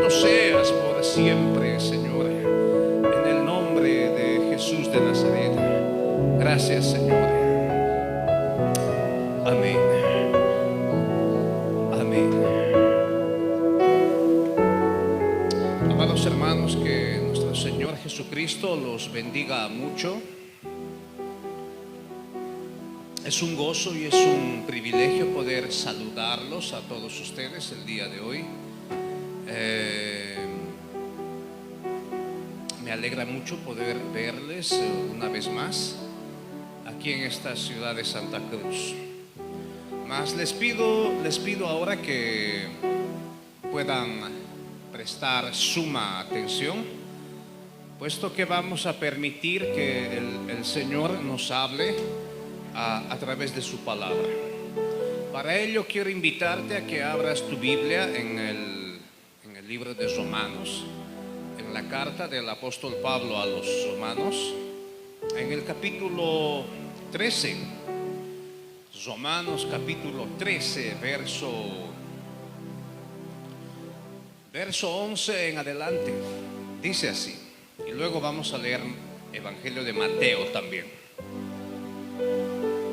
lo seas por siempre, Señor. En el nombre de Jesús de Nazaret. Gracias, Señor. Amén. Amén. Amados hermanos, que nuestro Señor Jesucristo los bendiga mucho. Es un gozo y es un privilegio poder saludarlos a todos ustedes el día de hoy. Me alegra mucho poder verles una vez más aquí en esta ciudad de Santa Cruz. Mas les pido ahora que puedan prestar suma atención, puesto que vamos a permitir que el Señor nos hable a través de su palabra. Para ello quiero invitarte a que abras tu Biblia en el libro de Romanos, en la carta del apóstol Pablo a los Romanos, en el capítulo 13. Romanos capítulo 13, verso 11 en adelante. Dice así, y luego vamos a leer Evangelio de Mateo también.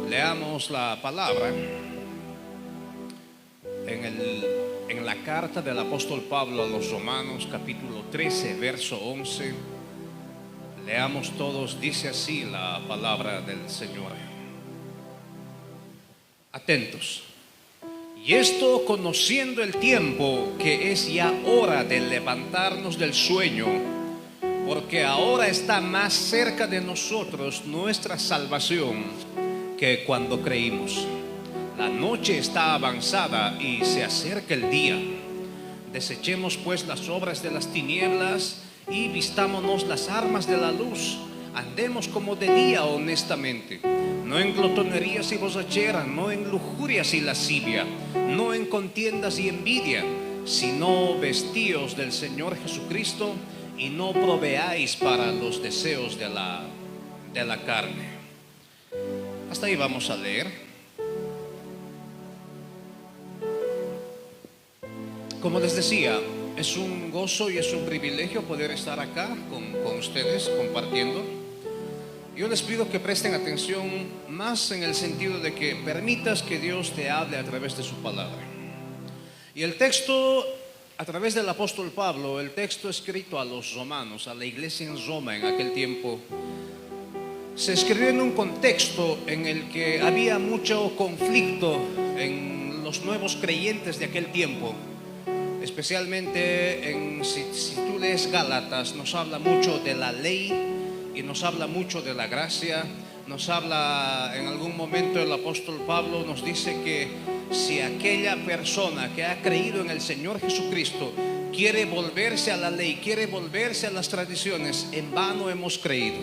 Leamos la palabra en la carta del apóstol Pablo a los Romanos, capítulo 13, verso 11. Leamos todos, dice así la palabra del Señor. Atentos. Y esto conociendo el tiempo, que es ya hora de levantarnos del sueño, porque ahora está más cerca de nosotros nuestra salvación que cuando creímos. La noche está avanzada y se acerca el día. Desechemos pues las obras de las tinieblas y vistámonos las armas de la luz. Andemos como de día honestamente, no en glotonerías y borrachera, no en lujurias y lascivia, no en contiendas y envidia, sino vestíos del Señor Jesucristo y no proveáis para los deseos de la carne. Hasta ahí vamos a leer. Como les decía, es un gozo y es un privilegio poder estar acá con ustedes compartiendo. Yo les pido que presten atención más en el sentido de que permitas que Dios te hable a través de su palabra. Y el texto, a través del apóstol Pablo, el texto escrito a los romanos, a la iglesia en Roma en aquel tiempo, se escribió en un contexto en el que había mucho conflicto en los nuevos creyentes de aquel tiempo. Especialmente si tú lees Gálatas, nos habla mucho de la ley y nos habla mucho de la gracia. Nos habla, en algún momento el apóstol Pablo nos dice que si aquella persona que ha creído en el Señor Jesucristo quiere volverse a la ley, quiere volverse a las tradiciones, en vano hemos creído.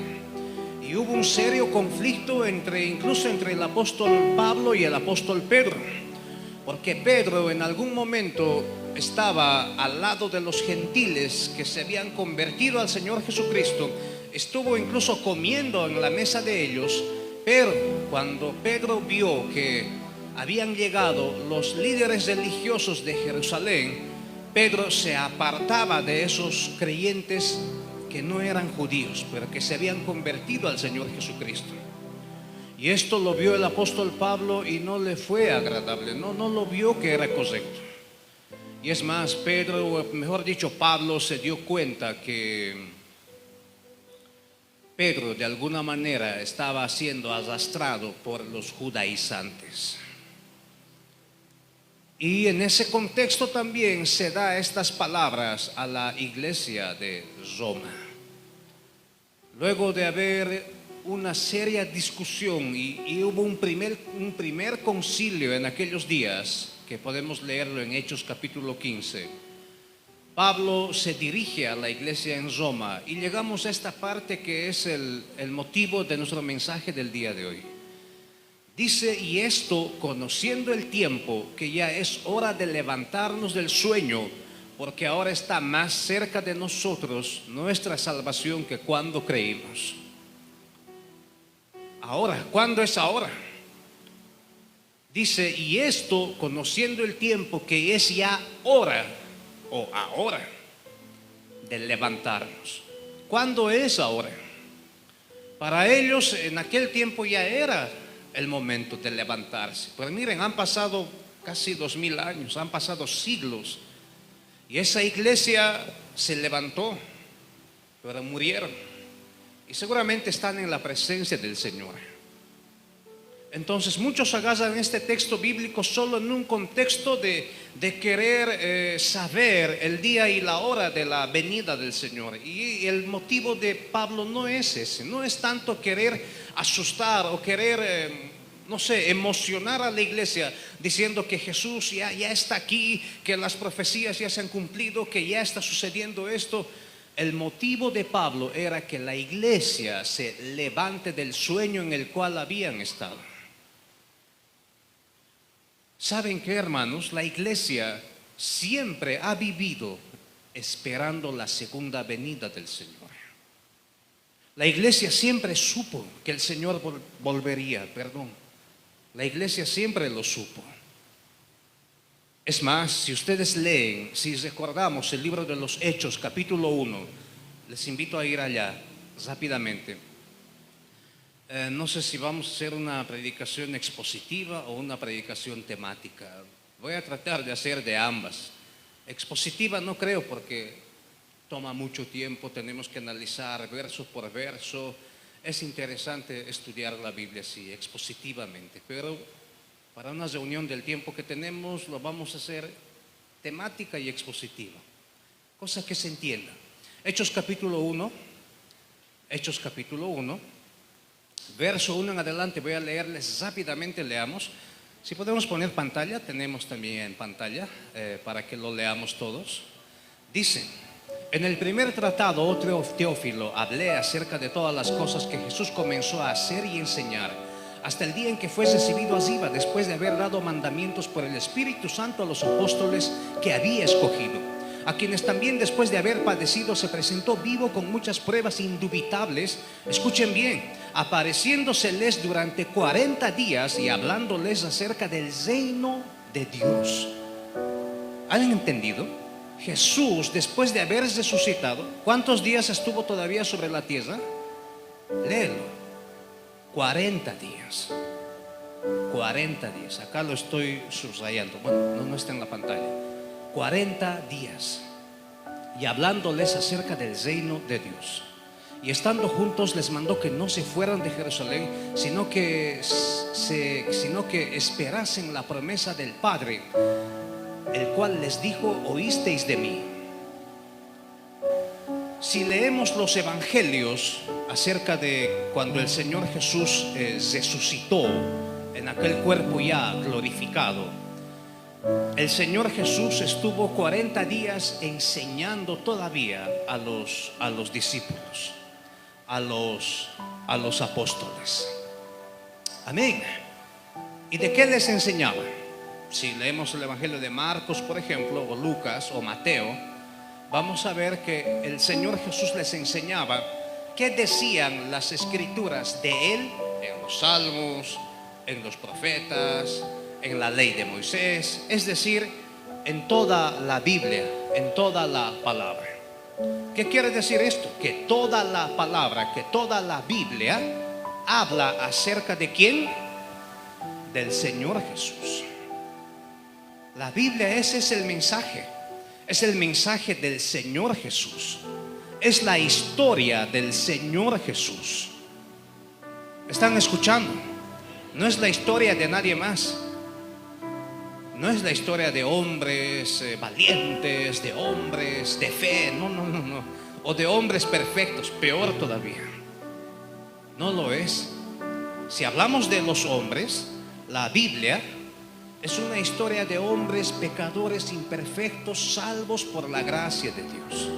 Y hubo un serio conflicto incluso entre el apóstol Pablo y el apóstol Pedro, porque Pedro en algún momento estaba al lado de los gentiles que se habían convertido al Señor Jesucristo, estuvo incluso comiendo en la mesa de ellos, pero cuando Pedro vio que habían llegado los líderes religiosos de Jerusalén, Pedro se apartaba de esos creyentes que no eran judíos, pero que se habían convertido al Señor Jesucristo. Y esto lo vio el apóstol Pablo y no le fue agradable, no lo vio que era correcto. Y es más, mejor dicho, Pablo se dio cuenta que Pedro de alguna manera estaba siendo arrastrado por los judaizantes. Y en ese contexto también se da estas palabras a la iglesia de Roma. Luego de haber una seria discusión y hubo un primer concilio en aquellos días, que podemos leerlo en Hechos capítulo 15, Pablo se dirige a la iglesia en Roma y llegamos a esta parte que es el motivo de nuestro mensaje del día de hoy. Dice, y esto conociendo el tiempo, que ya es hora de levantarnos del sueño, porque ahora está más cerca de nosotros nuestra salvación que cuando creímos. Ahora, ¿cuándo es ahora? Dice, y esto conociendo el tiempo, que es ya hora o ahora de levantarnos. ¿Cuándo es ahora? Para ellos en aquel tiempo ya era el momento de levantarse. Pero miren, han pasado casi 2000 años, han pasado siglos, y esa iglesia se levantó, pero murieron, y seguramente están en la presencia del Señor. Entonces muchos agarran este texto bíblico solo en un contexto de querer saber el día y la hora de la venida del Señor. Y el motivo de Pablo no es ese, no es tanto querer asustar o querer, no sé, emocionar a la iglesia diciendo que Jesús ya está aquí, que las profecías ya se han cumplido, que ya está sucediendo esto. El motivo de Pablo era que la iglesia se levante del sueño en el cual habían estado. ¿Saben qué, hermanos? La iglesia siempre ha vivido esperando la segunda venida del Señor. La iglesia siempre supo que el Señor volvería, La iglesia siempre lo supo. Es más, si ustedes leen, si recordamos el libro de los Hechos, capítulo 1, les invito a ir allá rápidamente. No sé si vamos a hacer una predicación expositiva o una predicación temática. Voy a tratar de hacer de ambas. Expositiva no creo, porque toma mucho tiempo, tenemos que analizar verso por verso. Es interesante estudiar la Biblia así, expositivamente, pero para una reunión del tiempo que tenemos lo vamos a hacer temática y expositiva, cosa que se entienda. Hechos capítulo 1, verso 1 en adelante, voy a leerles rápidamente, leamos. Si podemos poner pantalla, tenemos también en pantalla para que lo leamos todos. Dice: en el primer tratado, oh Teófilo, hablé acerca de todas las cosas que Jesús comenzó a hacer y enseñar, hasta el día en que fue recibido arriba, después de haber dado mandamientos por el Espíritu Santo a los apóstoles que había escogido, a quienes también después de haber padecido se presentó vivo con muchas pruebas indubitables, escuchen bien, apareciéndoseles durante 40 días y hablándoles acerca del reino de Dios. ¿Han entendido? Jesús, después de haber resucitado, ¿cuántos días estuvo todavía sobre la tierra? Léelo. 40 días. 40 días. Acá lo estoy subrayando. Bueno, no está en la pantalla. 40 días. Y hablándoles acerca del reino de Dios. Y estando juntos les mandó que no se fueran de Jerusalén, sino que esperasen la promesa del Padre, el cual les dijo: oísteis de mí. Si leemos los evangelios acerca de cuando el Señor Jesús resucitó en aquel cuerpo ya glorificado, el Señor Jesús estuvo 40 días enseñando todavía a los discípulos, a los apóstoles. Amén. ¿Y de qué les enseñaba? Si leemos el evangelio de Marcos, por ejemplo, o Lucas o Mateo, vamos a ver que el Señor Jesús les enseñaba qué decían las escrituras de Él en los salmos, en los profetas, en la ley de Moisés, es decir, en toda la Biblia, en toda la palabra. ¿Qué quiere decir esto? Que toda la palabra, que toda la Biblia habla acerca de ¿quién? Del Señor Jesús. La Biblia, ese es el mensaje. Es el mensaje del Señor Jesús. Es la historia del Señor Jesús. ¿Están escuchando? No es la historia de nadie más. No es la historia de hombres valientes, de hombres de fe, no. O de hombres perfectos, peor todavía. No lo es. Si hablamos de los hombres, la Biblia es una historia de hombres pecadores imperfectos, salvos por la gracia de Dios.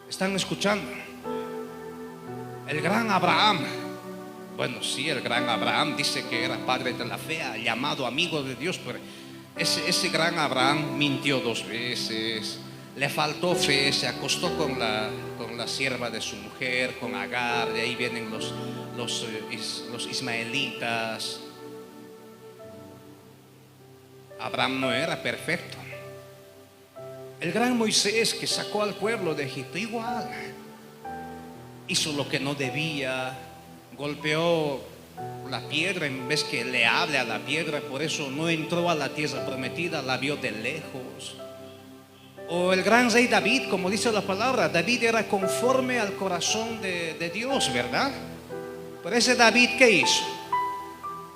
¿Están escuchando? El gran Abraham. Bueno, sí, el gran Abraham dice que era padre de la fe, llamado amigo de Dios, pero ese gran Abraham mintió 2 veces, le faltó fe, se acostó con la sierva de su mujer, con Agar, de ahí vienen los ismaelitas. Abraham no era perfecto. El gran Moisés que sacó al pueblo de Egipto, igual, hizo lo que no debía, golpeó la piedra en vez que le hable a la piedra, por eso no entró a la tierra prometida, la vio de lejos. O el gran rey David, como dice la palabra, David era conforme al corazón de Dios, ¿verdad? Pero ese David, ¿qué hizo?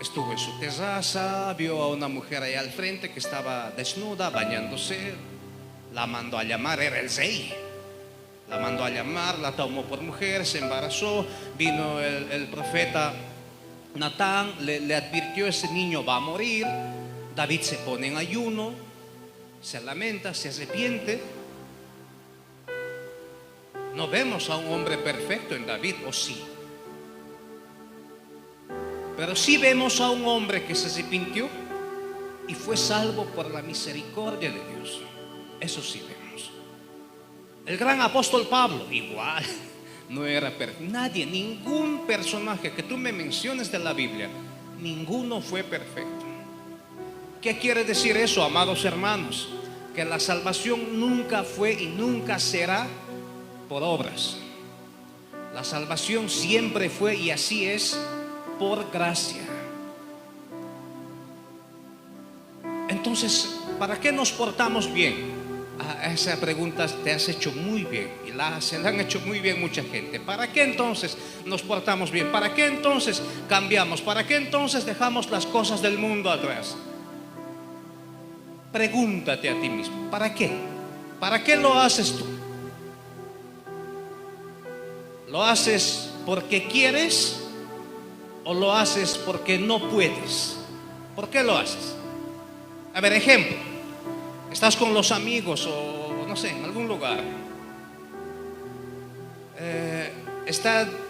Estuvo en su terraza, vio a una mujer ahí al frente que estaba desnuda, bañándose, la mandó a llamar, era el rey. La mandó a llamar, la tomó por mujer, se embarazó, vino el profeta Natán, le advirtió: ese niño va a morir. David se pone en ayuno, se lamenta, se arrepiente. No vemos a un hombre perfecto en David, ¿o sí? Pero sí vemos a un hombre que se arrepintió y fue salvo por la misericordia de Dios. Eso sí vemos. El gran apóstol Pablo, igual, no era perfecto. Nadie, ningún personaje que tú me menciones de la Biblia, ninguno fue perfecto. ¿Qué quiere decir eso, amados hermanos? Que la salvación nunca fue y nunca será por obras. La salvación siempre fue, y así es, por gracia. Entonces, ¿para qué nos portamos bien? Esa pregunta te has hecho muy bien, y se la han hecho muy bien mucha gente. ¿Para qué entonces nos portamos bien? ¿Para qué entonces cambiamos? ¿Para qué entonces dejamos las cosas del mundo atrás? Pregúntate a ti mismo, ¿para qué? ¿Para qué lo haces tú? ¿Lo haces porque quieres o lo haces porque no puedes? ¿Por qué lo haces? A ver, ejemplo. Estás con los amigos o no sé, en algún lugar.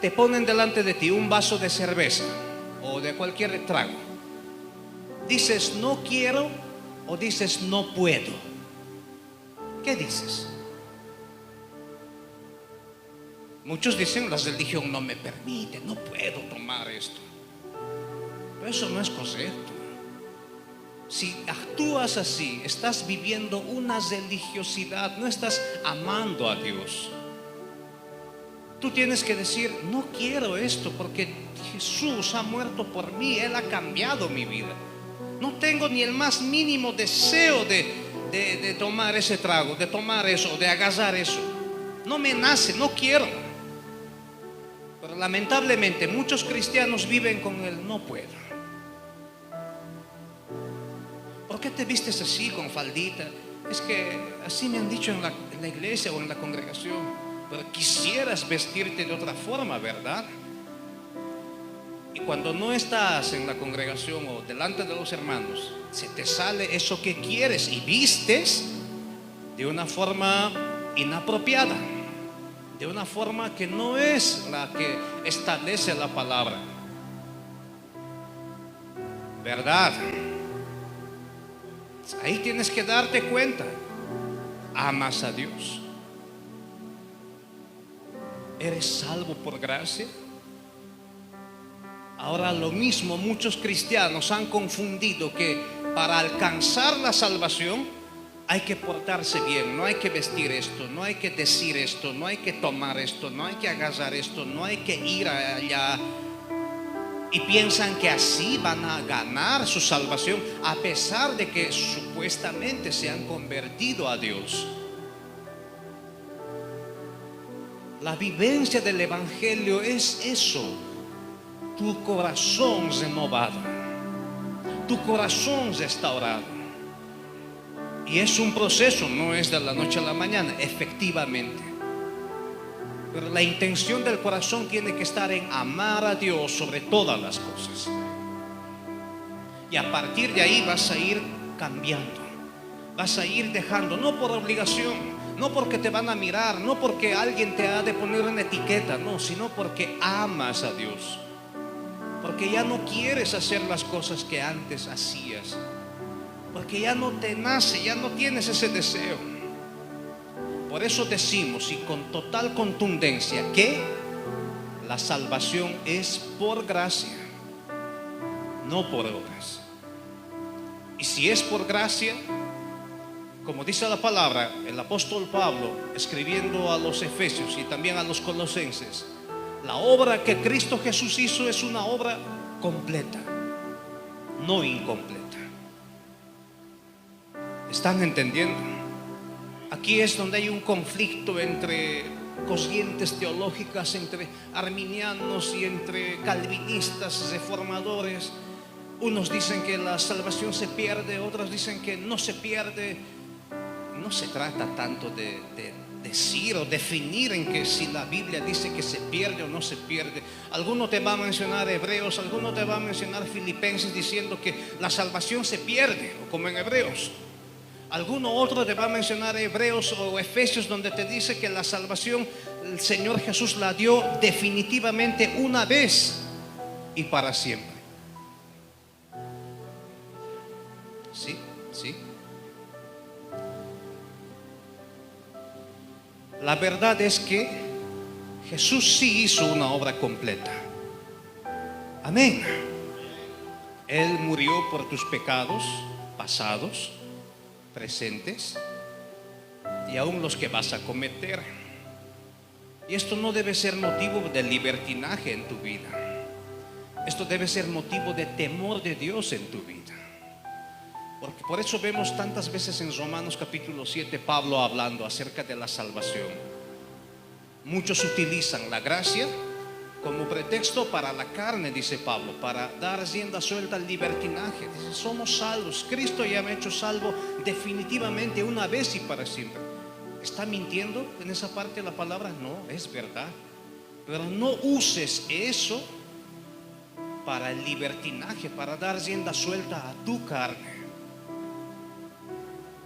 Te ponen delante de ti un vaso de cerveza o de cualquier trago. ¿Dices no quiero o dices no puedo? ¿Qué dices? Muchos dicen: la religión no me permite, no puedo tomar esto. Pero eso no es correcto. Si actúas así, estás viviendo una religiosidad, no estás amando a Dios. Tú tienes que decir: no quiero esto porque Jesús ha muerto por mí, Él ha cambiado mi vida. No tengo ni el más mínimo deseo de tomar ese trago, de tomar eso, de agarrar eso. No me nace, no quiero. Pero lamentablemente muchos cristianos viven con el no puedo. ¿Por qué te vistes así, con faldita? Es que así me han dicho en la iglesia o en la congregación. Pero quisieras vestirte de otra forma, ¿verdad? Y cuando no estás en la congregación o delante de los hermanos, se te sale eso que quieres y vistes de una forma inapropiada, de una forma que no es la que establece la palabra, ¿verdad? Ahí tienes que darte cuenta. ¿Amas a Dios? ¿Eres salvo por gracia? Ahora lo mismo, muchos cristianos han confundido que para alcanzar la salvación hay que portarse bien, no hay que vestir esto, no hay que decir esto, no hay que tomar esto, no hay que agarrar esto, no hay que ir allá. Y piensan que así van a ganar su salvación, a pesar de que supuestamente se han convertido a Dios. La vivencia del Evangelio es eso: tu corazón renovado, tu corazón restaurado. Y es un proceso, no es de la noche a la mañana, efectivamente. Pero la intención del corazón tiene que estar en amar a Dios sobre todas las cosas. Y a partir de ahí vas a ir cambiando, vas a ir dejando, no por obligación, no porque te van a mirar, no porque alguien te ha de poner una etiqueta, no, sino porque amas a Dios. Porque ya no quieres hacer las cosas que antes hacías, porque ya no te nace, ya no tienes ese deseo. Por eso decimos, y con total contundencia, que la salvación es por gracia, no por obras. Y si es por gracia, como dice la palabra, el apóstol Pablo, escribiendo a los Efesios y también a los Colosenses, la obra que Cristo Jesús hizo es una obra completa, no incompleta. ¿Están entendiendo? Aquí es donde hay un conflicto entre corrientes teológicas, entre arminianos y entre calvinistas, reformadores. Unos dicen que la salvación se pierde, otros dicen que no se pierde. No se trata tanto de decir o definir en que si la Biblia dice que se pierde o no se pierde. Alguno te va a mencionar Hebreos, alguno te va a mencionar Filipenses diciendo que la salvación se pierde, o como en Hebreos. Alguno otro te va a mencionar Hebreos o Efesios, donde te dice que la salvación el Señor Jesús la dio definitivamente una vez y para siempre. ¿Sí? ¿Sí? La verdad es que Jesús sí hizo una obra completa. Amén. Él murió por tus pecados pasados, presentes y aún los que vas a cometer. Y esto no debe ser motivo de libertinaje en tu vida. Esto debe ser motivo de temor de Dios en tu vida. Porque por eso vemos tantas veces en Romanos capítulo 7 Pablo hablando acerca de la salvación. Muchos utilizan la gracia como pretexto para la carne, dice Pablo, para dar rienda suelta al libertinaje. Dice, somos salvos, Cristo ya me ha hecho salvo definitivamente una vez y para siempre. ¿Está mintiendo en esa parte de la palabra? No, es verdad. Pero no uses eso para el libertinaje, para dar rienda suelta a tu carne.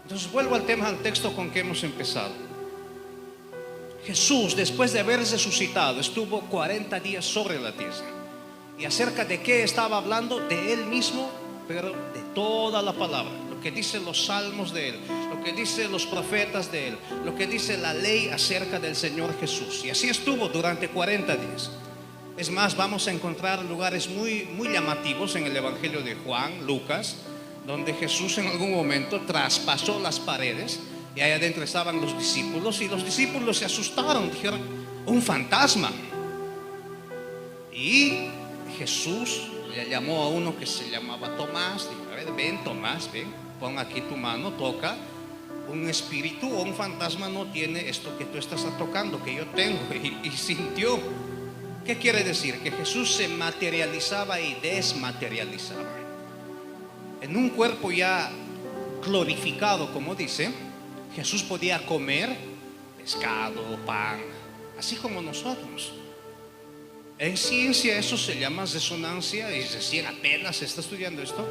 Entonces vuelvo al tema, al texto con que hemos empezado. Jesús, después de haber resucitado, estuvo 40 días sobre la tierra. ¿Y acerca de qué estaba hablando? De Él mismo, pero de toda la palabra. Lo que dicen los salmos de Él, lo que dicen los profetas de Él, lo que dice la ley acerca del Señor Jesús. Y así estuvo durante 40 días. Es más, vamos a encontrar lugares muy, muy llamativos en el Evangelio de Juan, Lucas, donde Jesús en algún momento traspasó las paredes y ahí adentro estaban los discípulos, y los discípulos se asustaron, dijeron, un fantasma. Y Jesús le llamó a uno que se llamaba Tomás, dijo, a ver, ven Tomás, ven, pon aquí tu mano, toca. Un espíritu o un fantasma no tiene esto que tú estás tocando, que yo tengo. Y sintió. ¿Qué quiere decir? Que Jesús se materializaba y desmaterializaba. En un cuerpo ya glorificado, como dice, Jesús podía comer pescado, pan, así como nosotros. En ciencia eso se llama resonancia, y recién apenas se está estudiando esto,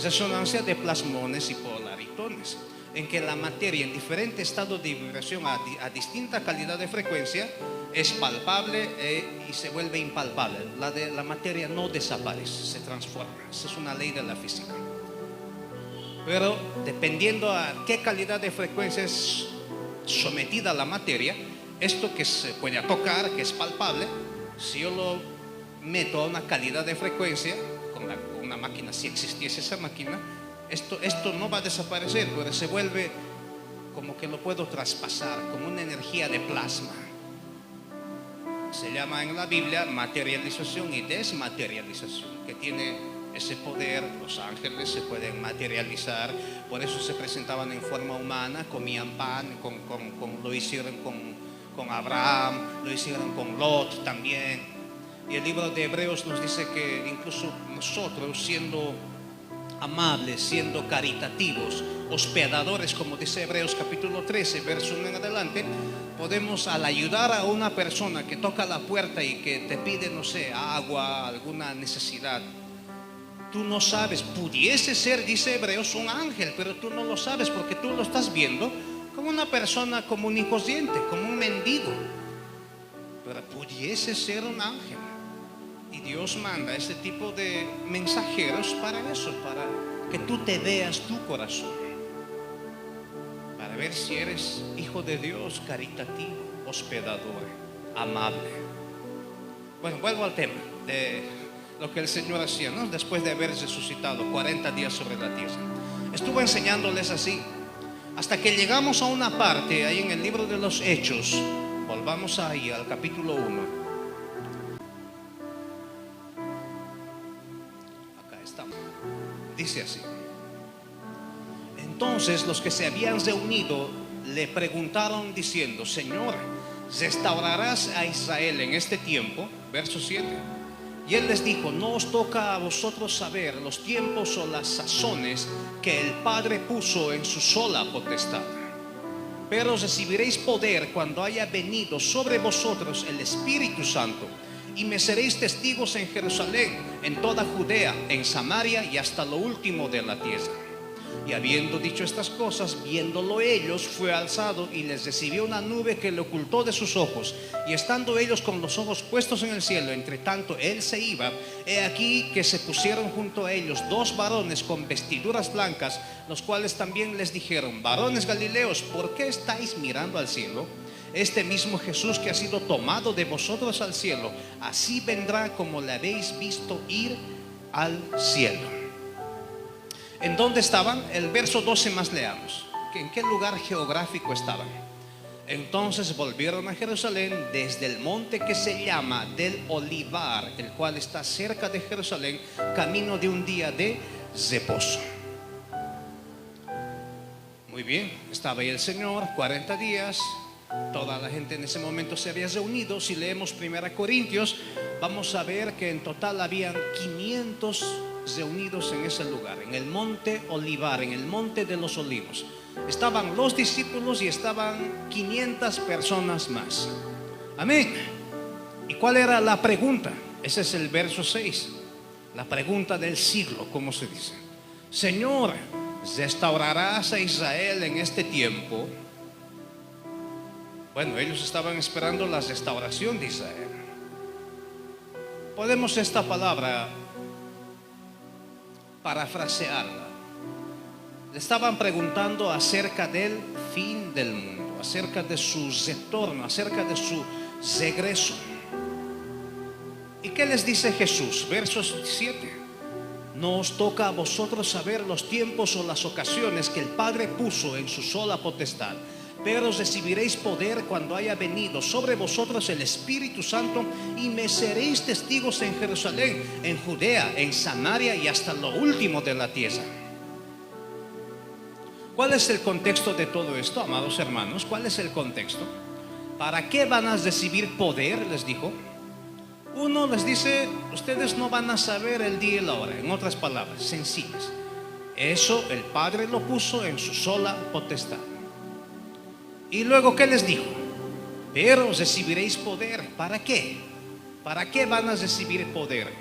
resonancia de plasmones y polaritones, en que la materia en diferente estado de vibración a distinta calidad de frecuencia es palpable y se vuelve impalpable. La materia no desaparece, se transforma. Esa es una ley de la física. Pero dependiendo a qué calidad de frecuencia es sometida la materia, esto que se puede tocar, que es palpable, si yo lo meto a una calidad de frecuencia con una máquina, si existiese esa máquina, esto no va a desaparecer, pero se vuelve como que lo puedo traspasar, como una energía de plasma. Se llama en la Biblia materialización y desmaterialización, que tiene ese poder. Los ángeles se pueden materializar, por eso se presentaban en forma humana, comían pan, lo hicieron con Abraham, lo hicieron con Lot también. Y el libro de Hebreos nos dice que incluso nosotros, siendo amables, siendo caritativos, hospedadores, como dice Hebreos capítulo 13, verso 1 en adelante, podemos, al ayudar a una persona que toca la puerta y que te pide, no sé, agua, alguna necesidad, tú no sabes, pudiese ser, dice Hebreos, un ángel, pero tú no lo sabes porque tú lo estás viendo como una persona común y corriente, como un mendigo. Pero pudiese ser un ángel. Y Dios manda ese tipo de mensajeros para eso, para que tú te veas tu corazón, para ver si eres hijo de Dios, caritativo, hospedador, amable. Bueno, vuelvo al tema de lo que el Señor hacía, ¿no? Después de haber resucitado 40 días sobre la tierra, estuvo enseñándoles así. hasta que llegamos a una parte ahí en el libro de los Hechos. Volvamos ahí al capítulo 1. Acá estamos. Dice así: entonces los que se habían reunido le preguntaron diciendo: Señor, ¿restaurarás a Israel en este tiempo? Verso 7. Y él les dijo: no os toca a vosotros saber los tiempos o las sazones que el Padre puso en su sola potestad, pero recibiréis poder cuando haya venido sobre vosotros el Espíritu Santo, y me seréis testigos en Jerusalén, en toda Judea, en Samaria y hasta lo último de la tierra. Y habiendo dicho estas cosas, viéndolo ellos, fue alzado y les recibió una nube que le ocultó de sus ojos. Y estando ellos con los ojos puestos en el cielo, entre tanto él se iba, he aquí que se pusieron junto a ellos dos varones con vestiduras blancas, los cuales también les dijeron: varones Galileos, ¿por qué estáis mirando al cielo? Este mismo Jesús que ha sido tomado de vosotros al cielo, así vendrá como le habéis visto ir al cielo. ¿En dónde estaban? El verso 12 más leamos. ¿En qué lugar geográfico estaban? Entonces volvieron a Jerusalén desde el monte que se llama del Olivar, el cual está cerca de Jerusalén, camino de un día de reposo. Muy bien, estaba ahí el Señor 40 días. Toda la gente en ese momento se había reunido. Si leemos 1 Corintios, vamos a ver que en total habían 500 reunidos en ese lugar, en el monte Olivar, en el monte de los olivos. Estaban los discípulos y estaban 500 personas más. Amén. ¿Y cuál era la pregunta? Ese es el verso 6. La pregunta del siglo, como se dice: Señor, ¿restaurarás a Israel en este tiempo? Bueno, ellos estaban esperando la restauración de Israel. Podemos esta palabra parafrasearla. Le estaban preguntando acerca del fin del mundo, acerca de su retorno, acerca de su regreso. ¿Y qué les dice Jesús? Versos 7. No os toca a vosotros saber los tiempos o las ocasiones que el Padre puso en su sola potestad, pero recibiréis poder cuando haya venido sobre vosotros el Espíritu Santo, y me seréis testigos en Jerusalén, en Judea, en Samaria y hasta lo último de la tierra. ¿Cuál es el contexto de todo esto, amados hermanos? ¿Cuál es el contexto? ¿Para qué van a recibir poder? Les dijo. Uno les dice: ustedes no van a saber el día y la hora. En otras palabras sencillas, eso el Padre lo puso en su sola potestad. Y luego, ¿qué les dijo? Pero recibiréis poder. ¿Para qué? ¿Para qué van a recibir poder?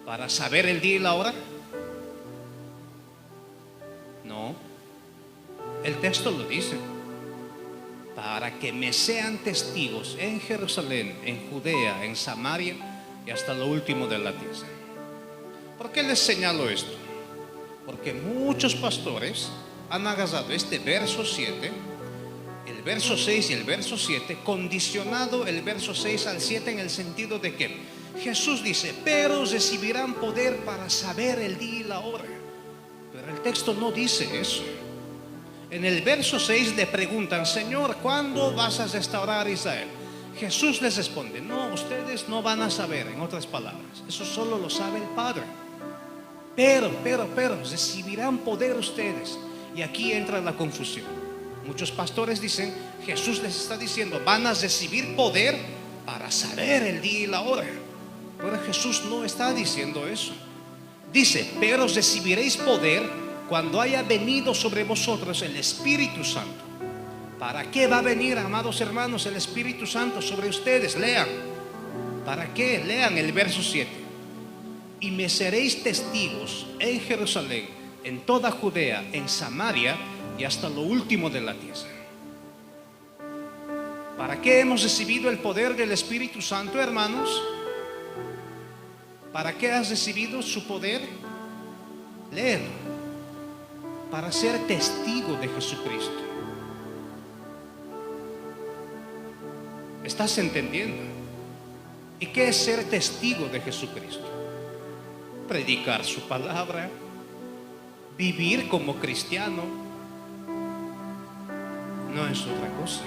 ¿Para saber el día y la hora? No. El texto lo dice: para que me sean testigos en Jerusalén, en Judea, en Samaria y hasta lo último de la tierra. ¿Por qué les señalo esto? Porque muchos pastores han agarrado este verso 7, el verso 6 y el verso 7, condicionado el verso 6 al 7 en el sentido de que Jesús dice: pero recibirán poder para saber el día y la hora. Pero el texto no dice eso. En el verso 6 le preguntan: Señor, ¿cuándo vas a restaurar a Israel? Jesús les responde: no, ustedes no van a saber. En otras palabras, eso solo lo sabe el Padre. Pero recibirán poder ustedes. Y aquí entra la confusión. Muchos pastores dicen: Jesús les está diciendo, van a recibir poder para saber el día y la hora. Pero Jesús no está diciendo eso. Dice: pero recibiréis poder cuando haya venido sobre vosotros el Espíritu Santo. ¿Para qué va a venir, amados hermanos, el Espíritu Santo sobre ustedes? Lean. ¿Para qué? Lean el verso 7. Y me seréis testigos en Jerusalén, en toda Judea, en Samaria y hasta lo último de la tierra. ¿Para qué hemos recibido el poder del Espíritu Santo, hermanos? ¿Para qué has recibido su poder? Léelo. Para ser testigo de Jesucristo. ¿Estás entendiendo? ¿Y qué es ser testigo de Jesucristo? Predicar su palabra, vivir como cristiano, no es otra cosa.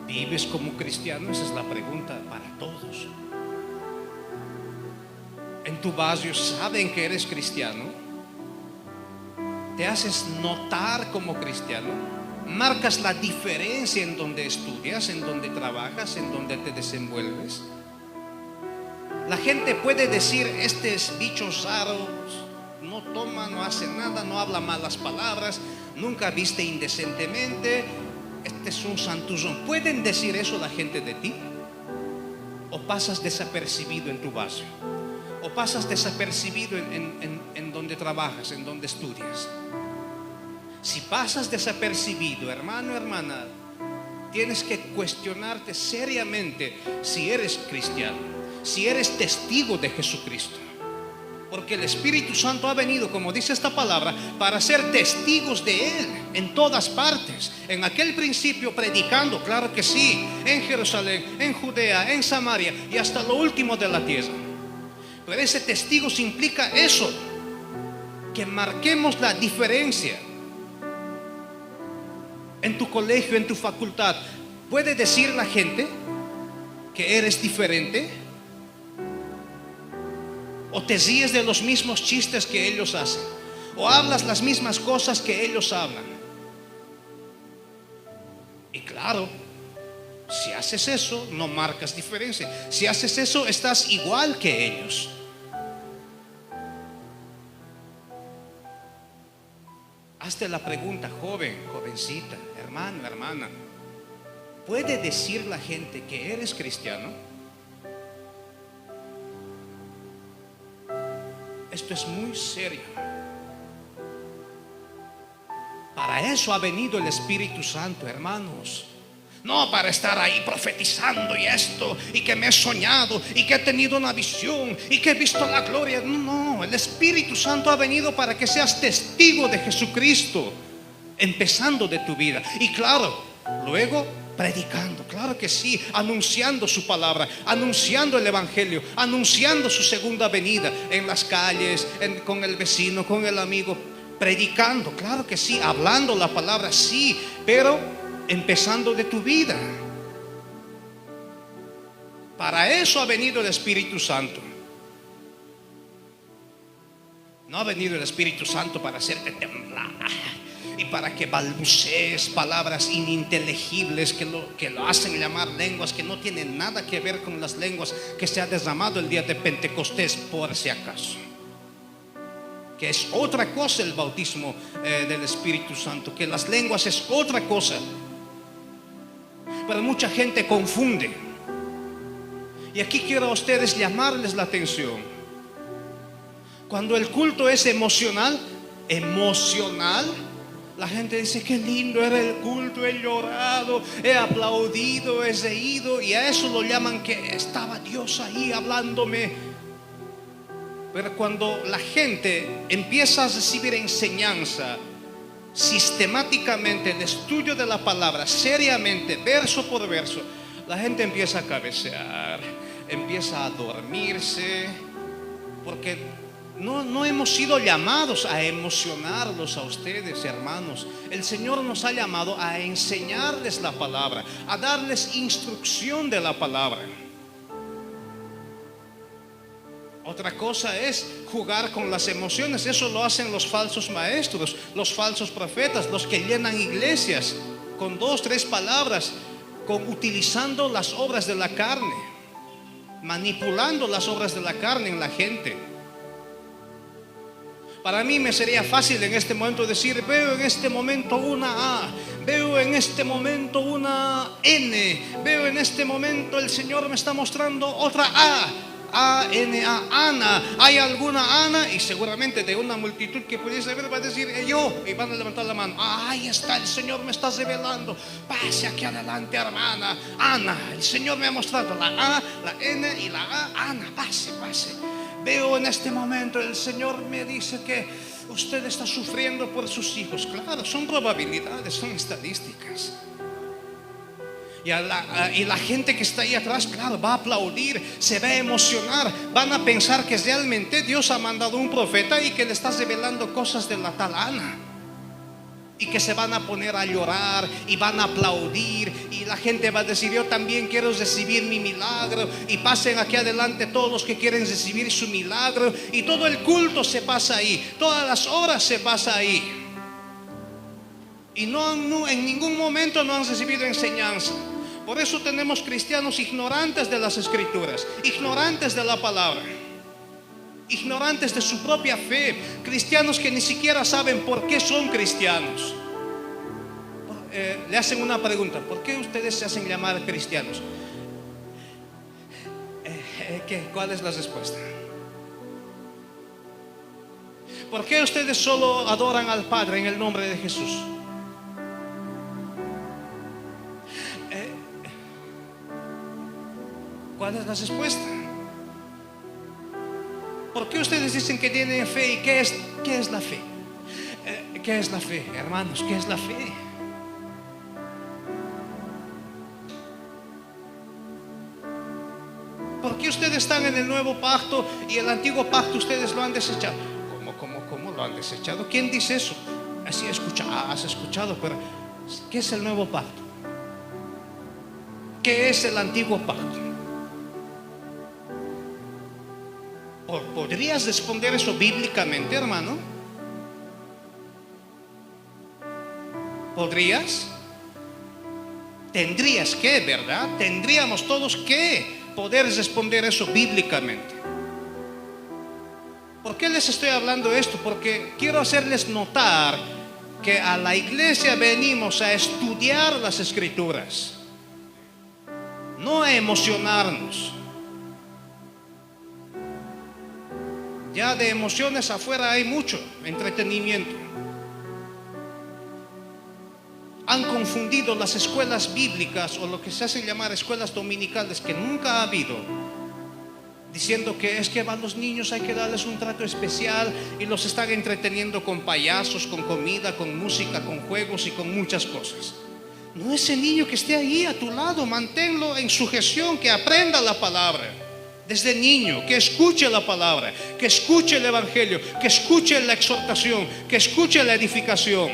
¿Vives como cristiano? Esa es la pregunta para todos. En tu barrio saben que eres cristiano. Te haces notar como cristiano. Marcas la diferencia en donde estudias, en donde trabajas, en donde te desenvuelves. La gente puede decir: este es bicho raro, no toma, no hace nada, no habla malas palabras, nunca viste indecentemente, este es un santurrón. ¿Pueden decir eso la gente de ti? ¿O pasas desapercibido en tu barrio? ¿O pasas desapercibido en donde trabajas, en donde estudias? Si pasas desapercibido, hermano, hermana, tienes que cuestionarte seriamente si eres cristiano, si eres testigo de Jesucristo. Porque el Espíritu Santo ha venido, como dice esta palabra, para ser testigos de Él en todas partes. En aquel principio predicando, claro que sí, en Jerusalén, en Judea, en Samaria y hasta lo último de la tierra. Pero ese testigo implica eso, que marquemos la diferencia. En tu colegio, en tu facultad, ¿puede decir la gente que eres diferente? ¿O te ríes de los mismos chistes que ellos hacen? ¿O hablas las mismas cosas que ellos hablan? Y claro, si haces eso, no marcas diferencia. Si haces eso, estás igual que ellos. Hazte la pregunta, joven, jovencita, hermano, hermana. ¿Puede decir la gente que eres cristiano? Esto es muy serio. Para eso ha venido el Espíritu Santo, hermanos. No para estar ahí profetizando y esto, y que me he soñado, y que he tenido una visión, y que he visto la gloria. No, el Espíritu Santo ha venido para que seas testigo de Jesucristo, empezando de tu vida. Y claro, luego predicando, claro que sí, anunciando su palabra, anunciando el evangelio, anunciando su segunda venida en las calles, con el vecino, con el amigo, predicando, claro que sí, hablando la palabra, sí, pero empezando de tu vida. Para eso ha venido el Espíritu Santo. No ha venido el Espíritu Santo para hacerte temblar y para que balbucees palabras ininteligibles que lo hacen llamar lenguas, que no tienen nada que ver con las lenguas que se ha derramado el día de Pentecostés, por si acaso. Que es otra cosa el bautismo del Espíritu Santo, que las lenguas es otra cosa. Pero mucha gente confunde. Y aquí quiero a ustedes llamarles la atención. Cuando el culto es emocional, la gente dice: qué lindo era el culto, he llorado, he aplaudido, he reído, y a eso lo llaman que estaba Dios ahí hablándome. Pero cuando la gente empieza a recibir enseñanza sistemáticamente, el estudio de la palabra seriamente, verso por verso, la gente empieza a cabecear, empieza a dormirse, porque no hemos sido llamados a emocionarlos a ustedes, hermanos. El Señor nos ha llamado a enseñarles la palabra, a darles instrucción de la palabra. Otra cosa es jugar con las emociones. Eso lo hacen los falsos maestros, los falsos profetas, los que llenan iglesias con 2, 3 palabras, utilizando las obras de la carne, manipulando las obras de la carne en la gente. Para mí me sería fácil en este momento decir: veo en este momento una A, veo en este momento una N, veo en este momento el Señor me está mostrando otra A-N-A, Ana. ¿Hay alguna Ana? Y seguramente de una multitud que pudiese ver va a decir: yo, y van a levantar la mano. Ahí está, el Señor me está revelando. Pase aquí adelante, hermana. Ana, el Señor me ha mostrado la A, la N y la A. Ana, pase. Veo en este momento, el Señor me dice que usted está sufriendo por sus hijos. Claro, son probabilidades, son estadísticas. Y la gente que está ahí atrás, claro, va a aplaudir, se va a emocionar. Van a pensar que realmente Dios ha mandado un profeta y que le está revelando cosas de la tal Ana. y que se van a poner a llorar y van a aplaudir y la gente va a decir: yo también quiero recibir mi milagro, y pasen aquí adelante todos los que quieren recibir su milagro, y todo el culto se pasa ahí, todas las horas se pasa ahí, y no, en ningún momento no han recibido enseñanza. Por eso tenemos cristianos ignorantes de las escrituras, ignorantes de la palabra, ignorantes de su propia fe, cristianos que ni siquiera saben por qué son cristianos. Le hacen una pregunta: ¿por qué ustedes se hacen llamar cristianos? ¿Cuál es la respuesta? ¿Por qué ustedes solo adoran al Padre en el nombre de Jesús? ¿Cuál es la respuesta? ¿Por qué ustedes dicen que tienen fe? ¿Y qué es la fe? ¿Qué es la fe, hermanos? ¿Qué es la fe? ¿Por qué ustedes están en el nuevo pacto y el antiguo pacto ustedes lo han desechado? ¿Cómo lo han desechado? ¿Quién dice eso? Así has escuchado, pero ¿qué es el nuevo pacto? ¿Qué es el antiguo pacto? ¿Podrías responder eso bíblicamente, hermano? ¿Podrías? Tendrías que, ¿verdad? Tendríamos todos que poder responder eso bíblicamente. ¿Por qué les estoy hablando esto? Porque quiero hacerles notar que a la iglesia venimos a estudiar las escrituras, no a emocionarnos. Ya de emociones afuera hay mucho entretenimiento. Han confundido las escuelas bíblicas, o lo que se hace llamar escuelas dominicales, que nunca ha habido, diciendo que es que van los niños, hay que darles un trato especial, y los están entreteniendo con payasos, con comida, con música, con juegos y con muchas cosas. No, ese niño que esté ahí a tu lado, manténlo en sujeción, que aprenda la palabra desde niño, que escuche la palabra, que escuche el evangelio, que escuche la exhortación, que escuche la edificación.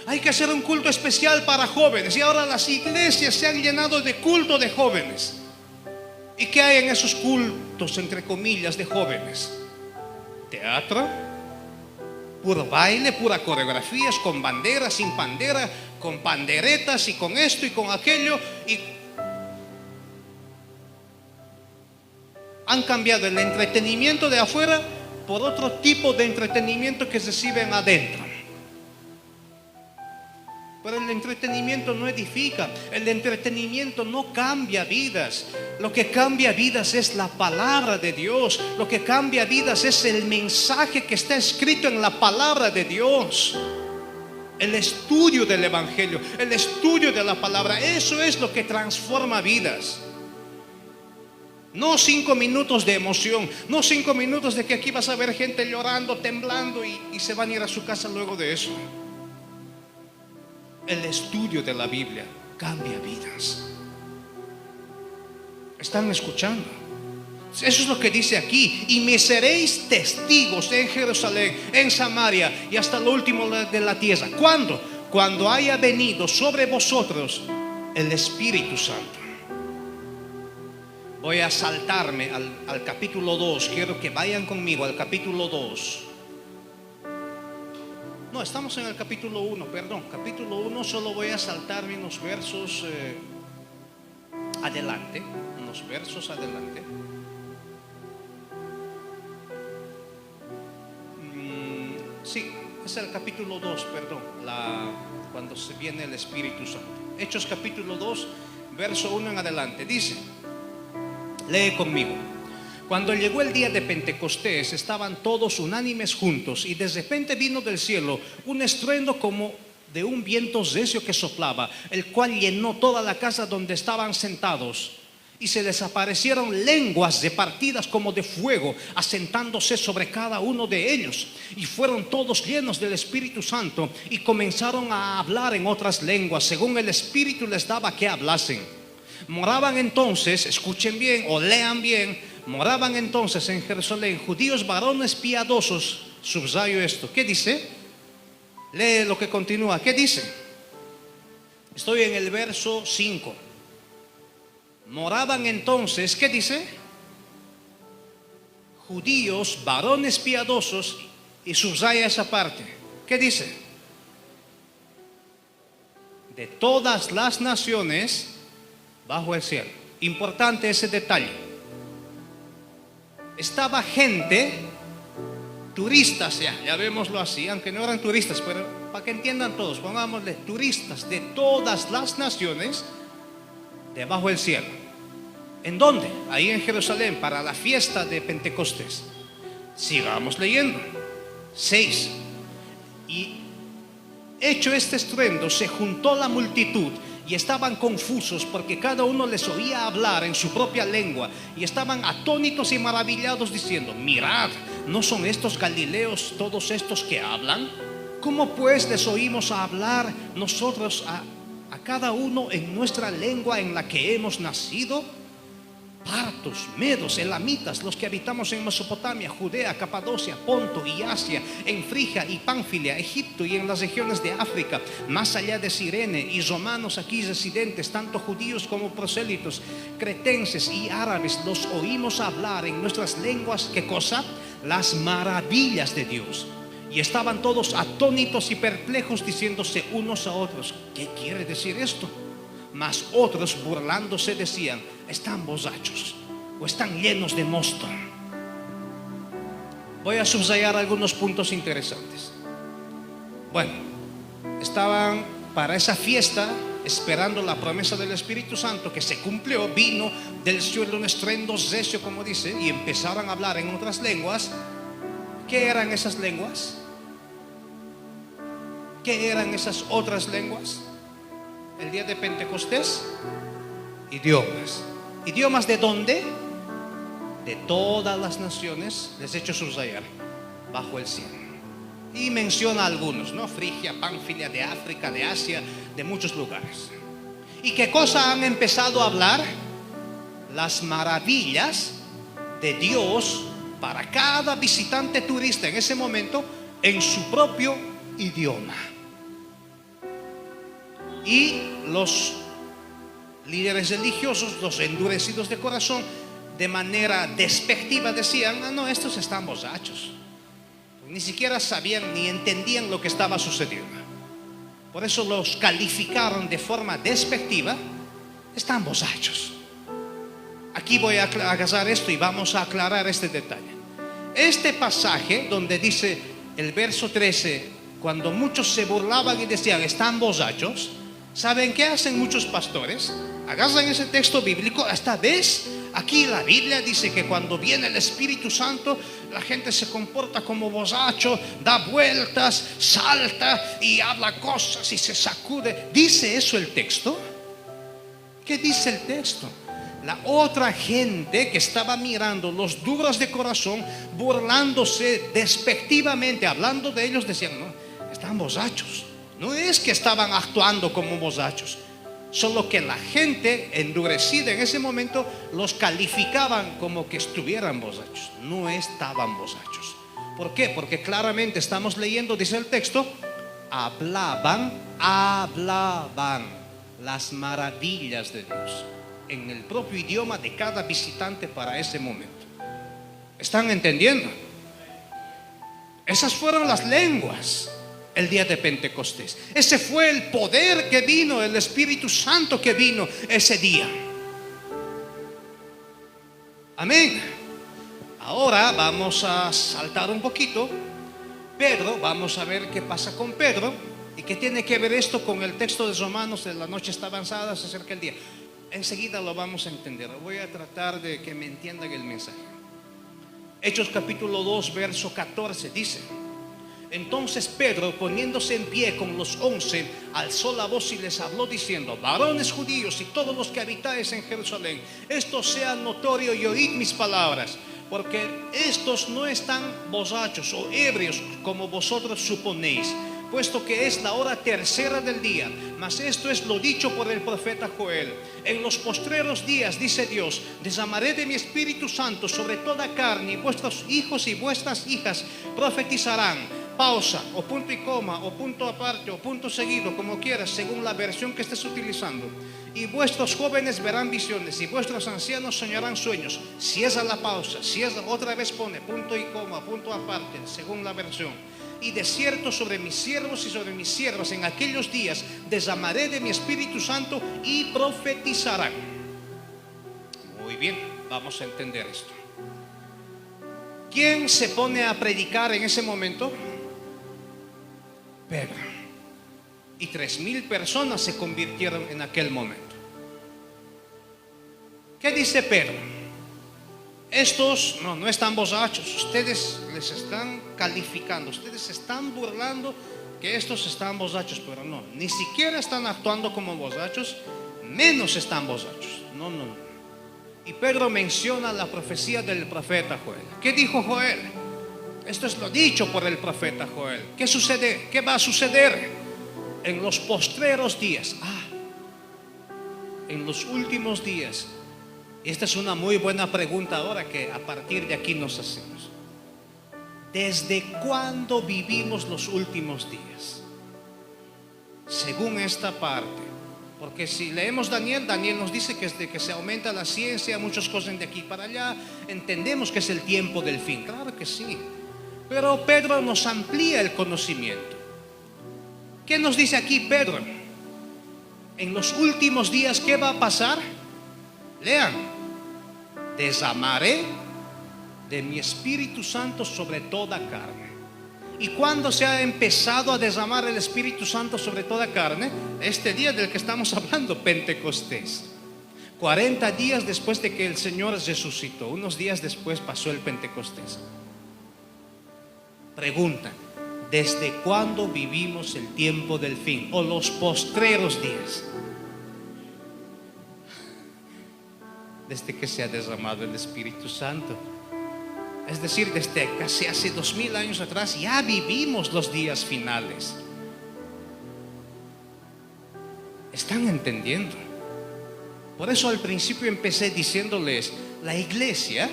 Hay que hacer un culto especial para jóvenes, y ahora las iglesias se han llenado de culto de jóvenes. ¿Y qué hay en esos cultos, entre comillas, de jóvenes? Teatro, puro baile, pura coreografías, con bandera, sin bandera, con panderetas y con esto y con aquello, y han cambiado el entretenimiento de afuera por otro tipo de entretenimiento que reciben adentro. Pero el entretenimiento no edifica, el entretenimiento no cambia vidas. Lo que cambia vidas es la palabra de Dios. Lo que cambia vidas es el mensaje que está escrito en la palabra de Dios. El estudio del evangelio, el estudio de la palabra, eso es lo que transforma vidas. No 5 minutos de emoción, no 5 minutos de que aquí vas a ver gente llorando, temblando y se van a ir a su casa luego de eso. El estudio de la Biblia cambia vidas. ¿Están escuchando? Eso es lo que dice aquí: y me seréis testigos en Jerusalén, en Samaria y hasta lo último de la tierra. ¿Cuándo? Cuando haya venido sobre vosotros el Espíritu Santo. Voy a saltarme al capítulo 2. Quiero que vayan conmigo al capítulo 2. No, estamos en el capítulo 1, perdón. Capítulo 1, solo voy a saltarme unos versos adelante. Unos versos adelante. Sí, es el capítulo 2, perdón. Cuando se viene el Espíritu Santo. Hechos capítulo 2, verso 1 en adelante. Dice, lee conmigo: cuando llegó el día de Pentecostés, estaban todos unánimes juntos, y de repente vino del cielo un estruendo como de un viento recio que soplaba, el cual llenó toda la casa donde estaban sentados. Y se les aparecieron lenguas repartidas como de fuego, asentándose sobre cada uno de ellos. Y fueron todos llenos del Espíritu Santo, y comenzaron a hablar en otras lenguas, según el Espíritu les daba que hablasen. Moraban entonces, escuchen bien o lean bien, moraban entonces en Jerusalén judíos varones piadosos, subrayo esto. ¿Qué dice? Lee lo que continúa. ¿Qué dice? Estoy en el verso 5. Moraban entonces, ¿qué dice? Judíos, varones piadosos, y subraya esa parte. ¿Qué dice? De todas las naciones bajo el cielo. Importante ese detalle. Estaba gente, turistas, ya vémoslo así, aunque no eran turistas, pero para que entiendan todos, pongámosle turistas de todas las naciones debajo del cielo. ¿En dónde? Ahí en Jerusalén, para la fiesta de Pentecostés. Sigamos leyendo. 6. Y hecho este estruendo, se juntó la multitud y estaban confusos porque cada uno les oía hablar en su propia lengua, y estaban atónitos y maravillados diciendo: mirad, ¿no son estos galileos todos estos que hablan? ¿Cómo pues les oímos hablar nosotros a cada uno en nuestra lengua en la que hemos nacido? Partos, medos, elamitas, los que habitamos en Mesopotamia, Judea, Capadocia, Ponto y Asia, en Frigia y Pánfilia, Egipto y en las regiones de África, más allá de Cirene, y romanos aquí residentes, tanto judíos como prosélitos, cretenses y árabes, los oímos hablar en nuestras lenguas, ¿qué cosa? Las maravillas de Dios. Y estaban todos atónitos y perplejos, diciéndose unos a otros: ¿qué quiere decir esto? Mas otros, burlándose, decían: están borrachos o están llenos de mosto. Voy a subrayar algunos puntos interesantes. Bueno, estaban para esa fiesta esperando la promesa del Espíritu Santo, que se cumplió. Vino del cielo un estruendo recio, como dice, y empezaron a hablar en otras lenguas. ¿Qué eran esas lenguas? ¿Qué eran esas otras lenguas? El día de Pentecostés, idiomas. ¿Idiomas de dónde? De todas las naciones, les he hecho subrayar, bajo el cielo. Y menciona algunos, ¿no? Frigia, Pánfilia, de África, de Asia, de muchos lugares. ¿Y qué cosa han empezado a hablar? Las maravillas de Dios para cada visitante turista en ese momento, en su propio idioma. Y los líderes religiosos, los endurecidos de corazón, de manera despectiva decían: no, estos están borrachos. Ni siquiera sabían ni entendían lo que estaba sucediendo. Por eso los calificaron de forma despectiva: están borrachos. Aquí voy a agarrar esto y vamos a aclarar este detalle. Este pasaje donde dice el verso 13, cuando muchos se burlaban y decían: están borrachos, ¿saben qué hacen muchos pastores? Agarran ese texto bíblico. Esta vez aquí la Biblia dice que cuando viene el Espíritu Santo, la gente se comporta como borracho, da vueltas, salta y habla cosas y se sacude. ¿Dice eso el texto? ¿Qué dice el texto? La otra gente que estaba mirando, los duros de corazón, burlándose despectivamente, hablando de ellos, decían: no, están borrachos. No es que estaban actuando como borrachos, solo que la gente endurecida en ese momento los calificaban como que estuvieran borrachos. No estaban borrachos. ¿Por qué? Porque claramente estamos leyendo, dice el texto, hablaban las maravillas de Dios en el propio idioma de cada visitante para ese momento. ¿Están entendiendo? Esas fueron las lenguas el día de Pentecostés. Ese fue el poder que vino, el Espíritu Santo que vino ese día. Amén. Ahora vamos a saltar un poquito. Pedro, vamos a ver qué pasa con Pedro y qué tiene que ver esto con el texto de Romanos de la noche está avanzada, se acerca el día. Enseguida lo vamos a entender. Voy a tratar de que me entiendan el mensaje. Hechos capítulo 2 verso 14 dice: entonces Pedro, poniéndose en pie con los 11, alzó la voz y les habló diciendo: varones judíos y todos los que habitáis en Jerusalén, esto sea notorio y oíd mis palabras, porque estos no están borrachos o ebrios como vosotros suponéis, puesto que es la hora tercera del día. Mas esto es lo dicho por el profeta Joel: en los postreros días, dice Dios, derramaré de mi Espíritu Santo sobre toda carne, y vuestros hijos y vuestras hijas profetizarán. Pausa, o punto y coma, o punto aparte, o punto seguido, como quieras, según la versión que estés utilizando. Y vuestros jóvenes verán visiones, y vuestros ancianos soñarán sueños. Cierra la pausa, cierra, otra vez pone punto y coma, punto aparte, según la versión. Y de cierto sobre mis siervos y sobre mis siervas en aquellos días derramaré de mi Espíritu Santo y profetizarán. Muy bien, vamos a entender esto. ¿Quién se pone a predicar en ese momento? Pedro. Y 3,000 personas se convirtieron en aquel momento. ¿Qué dice Pedro? Estos no están borrachos. Ustedes les están calificando, ustedes se están burlando que estos están borrachos, pero no, ni siquiera están actuando como borrachos, menos están borrachos. No. Y Pedro menciona la profecía del profeta Joel. ¿Qué dijo Joel? Esto es lo dicho por el profeta Joel. ¿Qué sucede? ¿Qué va a suceder en los postreros días? En los últimos días. Esta es una muy buena pregunta ahora que a partir de aquí nos hacemos. ¿Desde cuándo vivimos los últimos días? Según esta parte. Porque si leemos Daniel nos dice que desde que se aumenta la ciencia, muchos cosas de aquí para allá, entendemos que es el tiempo del fin. Claro que sí. Pero Pedro nos amplía el conocimiento. ¿Qué nos dice aquí Pedro? En los últimos días, ¿qué va a pasar? Lean: derramaré de mi Espíritu Santo sobre toda carne. ¿Y cuándo se ha empezado a derramar el Espíritu Santo sobre toda carne? Este día del que estamos hablando, Pentecostés. 40 días después de que el Señor resucitó, unos días después pasó el Pentecostés. Pregunta: ¿desde cuándo vivimos el tiempo del fin o los postreros días? Desde que se ha derramado el Espíritu Santo. Es decir, desde casi hace 2000 años atrás ya vivimos los días finales. ¿Están entendiendo? Por eso al principio empecé diciéndoles: la iglesia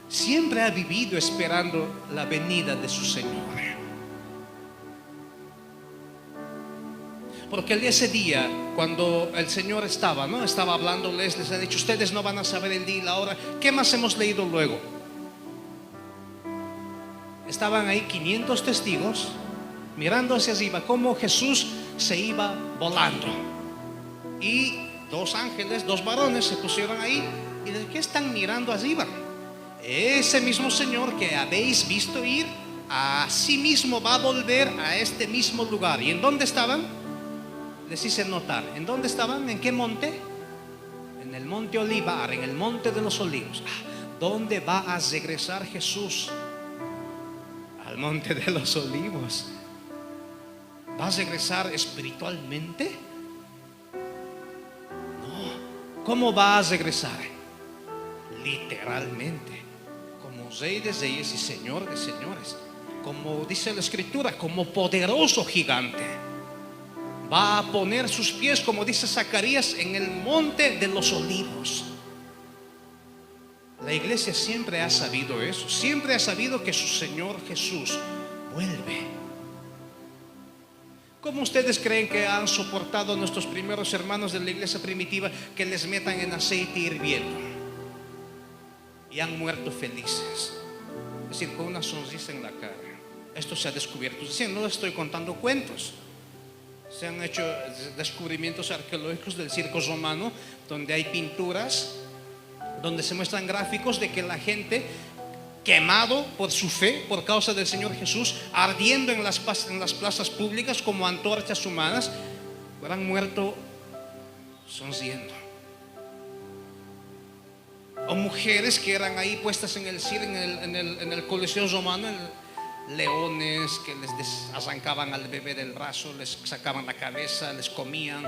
siempre ha vivido esperando la venida de su Señor. Porque ese día, cuando el Señor estaba hablándoles, les ha dicho: ustedes no van a saber el día y la hora. ¿Qué más hemos leído luego? Estaban ahí 500 testigos mirando hacia arriba cómo Jesús se iba volando. Y 2 ángeles, 2 varones se pusieron ahí. ¿Y de qué están mirando arriba? Ese mismo Señor que habéis visto ir, a sí mismo va a volver a este mismo lugar. ¿Y en dónde estaban? Les hice notar. ¿En dónde estaban? ¿En qué monte? En el monte Olivar, en el monte de los olivos. ¿Dónde va a regresar Jesús? Al monte de los olivos. ¿Va a regresar espiritualmente? No. ¿Cómo va a regresar? Literalmente, como Rey de reyes y Señor de señores. Como dice la Escritura, como poderoso gigante. Va a poner sus pies, como dice Zacarías, en el monte de los olivos. La iglesia siempre ha sabido eso. Siempre ha sabido que su Señor Jesús vuelve. ¿Cómo ustedes creen que han soportado nuestros primeros hermanos de la iglesia primitiva que les metan en aceite hirviendo? Y han muerto felices. Es decir, con una sonrisa en la cara. Esto se ha descubierto. Es decir, no estoy contando cuentos. Se han hecho descubrimientos arqueológicos del circo romano, donde hay pinturas, donde se muestran gráficos de que la gente, quemado por su fe, por causa del Señor Jesús, ardiendo en las plazas públicas como antorchas humanas, han muerto sonriendo. O mujeres que eran ahí puestas en el circo, en el Coliseo romano, leones que les arrancaban al bebé del brazo, les sacaban la cabeza, les comían.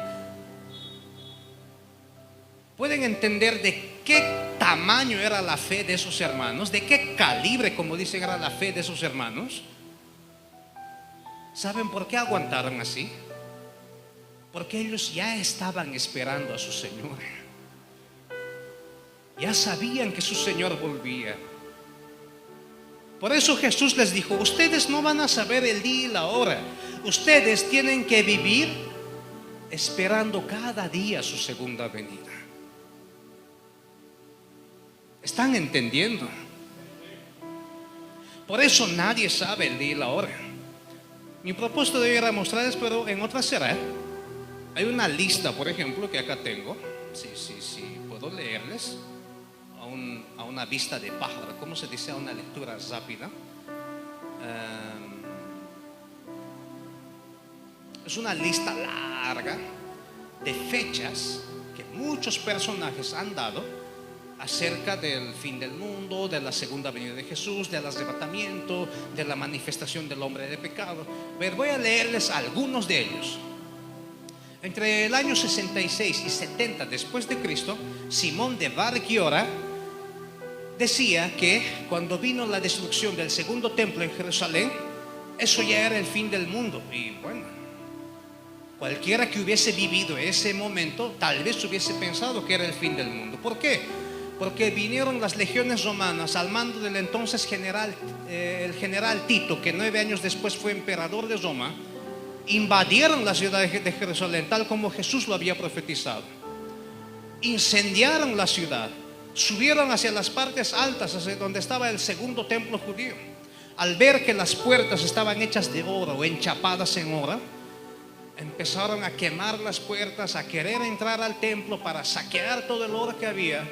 ¿Pueden entender de qué tamaño era la fe de esos hermanos? ¿De qué calibre, como dicen, era la fe de esos hermanos? ¿Saben por qué aguantaron así? Porque ellos ya estaban esperando a su Señor. Ya sabían que su Señor volvía. Por eso Jesús les dijo: ustedes no van a saber el día y la hora. Ustedes tienen que vivir esperando cada día su segunda venida. ¿Están entendiendo? Por eso nadie sabe el día y la hora. Mi propósito de hoy era mostrarles, pero en otra será. Hay una lista, por ejemplo, que acá tengo. Sí, puedo leerles a una vista de pájaro. ¿Cómo se dice? A una lectura rápida. Es una lista larga de fechas que muchos personajes han dado acerca del fin del mundo, de la segunda venida de Jesús, del arrebatamiento, de la manifestación del hombre de pecado. Pero voy a leerles algunos de ellos. Entre el año 66 y 70 después de Cristo, Simón de Bar Giora decía que cuando vino la destrucción del segundo templo en Jerusalén, eso ya era el fin del mundo. Y bueno, cualquiera que hubiese vivido ese momento tal vez hubiese pensado que era el fin del mundo. ¿Por qué? Porque vinieron las legiones romanas al mando del entonces el general Tito, que 9 años después fue emperador de Roma. Invadieron la ciudad de Jerusalén tal como Jesús lo había profetizado. Incendiaron la ciudad, subieron hacia las partes altas, hacia donde estaba el segundo templo judío. Al ver que las puertas estaban hechas de oro o enchapadas en oro, empezaron a quemar las puertas, a querer entrar al templo para saquear todo el oro que había.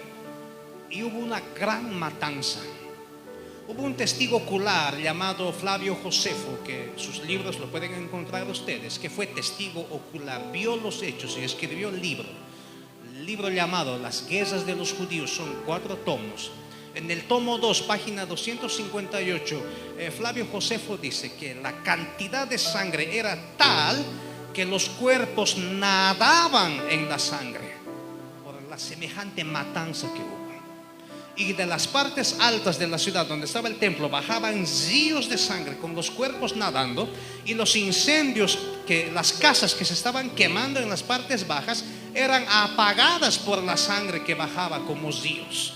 Y hubo una gran matanza. Hubo un testigo ocular llamado Flavio Josefo, que sus libros lo pueden encontrar ustedes, que fue testigo ocular, vio los hechos y escribió el libro llamado Las Guerras de los Judíos. Son 4 tomos. En el tomo 2, página 258, Flavio Josefo dice que la cantidad de sangre era tal que los cuerpos nadaban en la sangre por la semejante matanza que hubo. Y de las partes altas de la ciudad donde estaba el templo bajaban ríos de sangre con los cuerpos nadando, y los incendios, las casas que se estaban quemando en las partes bajas eran apagadas por la sangre que bajaba como ríos.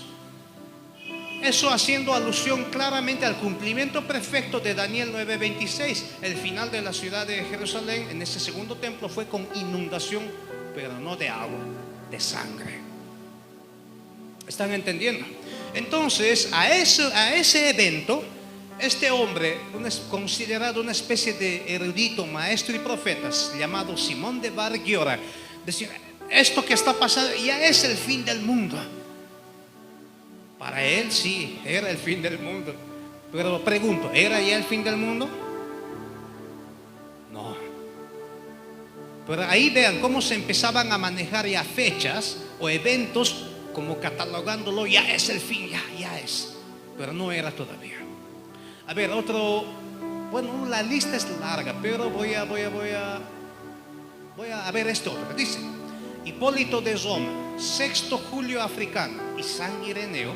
Eso haciendo alusión claramente al cumplimiento perfecto de Daniel 9:26. El final de la ciudad de Jerusalén en ese segundo templo fue con inundación, pero no de agua, de sangre. ¿Están entendiendo? Entonces, a ese evento, este hombre, considerado una especie de erudito, maestro y profeta, llamado Simón de Bar Giora, decía: esto que está pasando ya es el fin del mundo. Para él sí, era el fin del mundo. Pero pregunto, ¿era ya el fin del mundo? No. Pero ahí vean cómo se empezaban a manejar ya fechas o eventos, como catalogándolo: ya es el fin, ya es. Pero no era todavía. A ver, bueno, la lista es larga, pero voy a ver esto otro. Dice: Hipólito de Roma, Sexto Julio Africano y San Ireneo,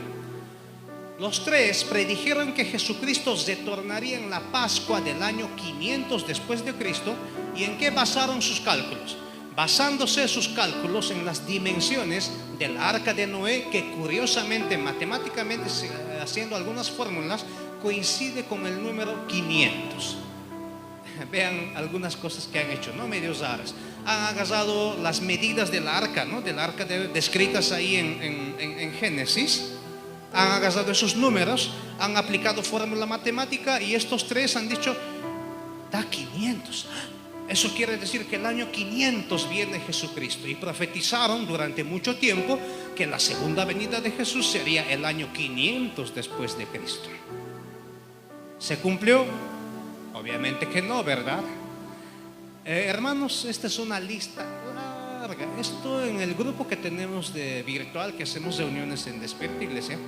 los 3 predijeron que Jesucristo retornaría en la Pascua del año 500 después de Cristo. ¿Y en qué basaron sus cálculos? Basándose sus cálculos en las dimensiones del arca de Noé, que curiosamente, matemáticamente, haciendo algunas fórmulas, coincide con el número 500. Vean algunas cosas que han hecho, ¿no? Medios raras. Han agarrado las medidas del arca, ¿no? Del arca descritas ahí en Génesis. Han agarrado esos números, han aplicado fórmula matemática, y estos 3 han dicho: da 500. Eso quiere decir que el año 500 viene Jesucristo. Y profetizaron durante mucho tiempo que la segunda venida de Jesús sería el año 500 después de Cristo. ¿Se cumplió? Obviamente que no, ¿verdad? Hermanos, esta es una lista larga. Esto en el grupo que tenemos de virtual, que hacemos reuniones en Despierta Iglesia,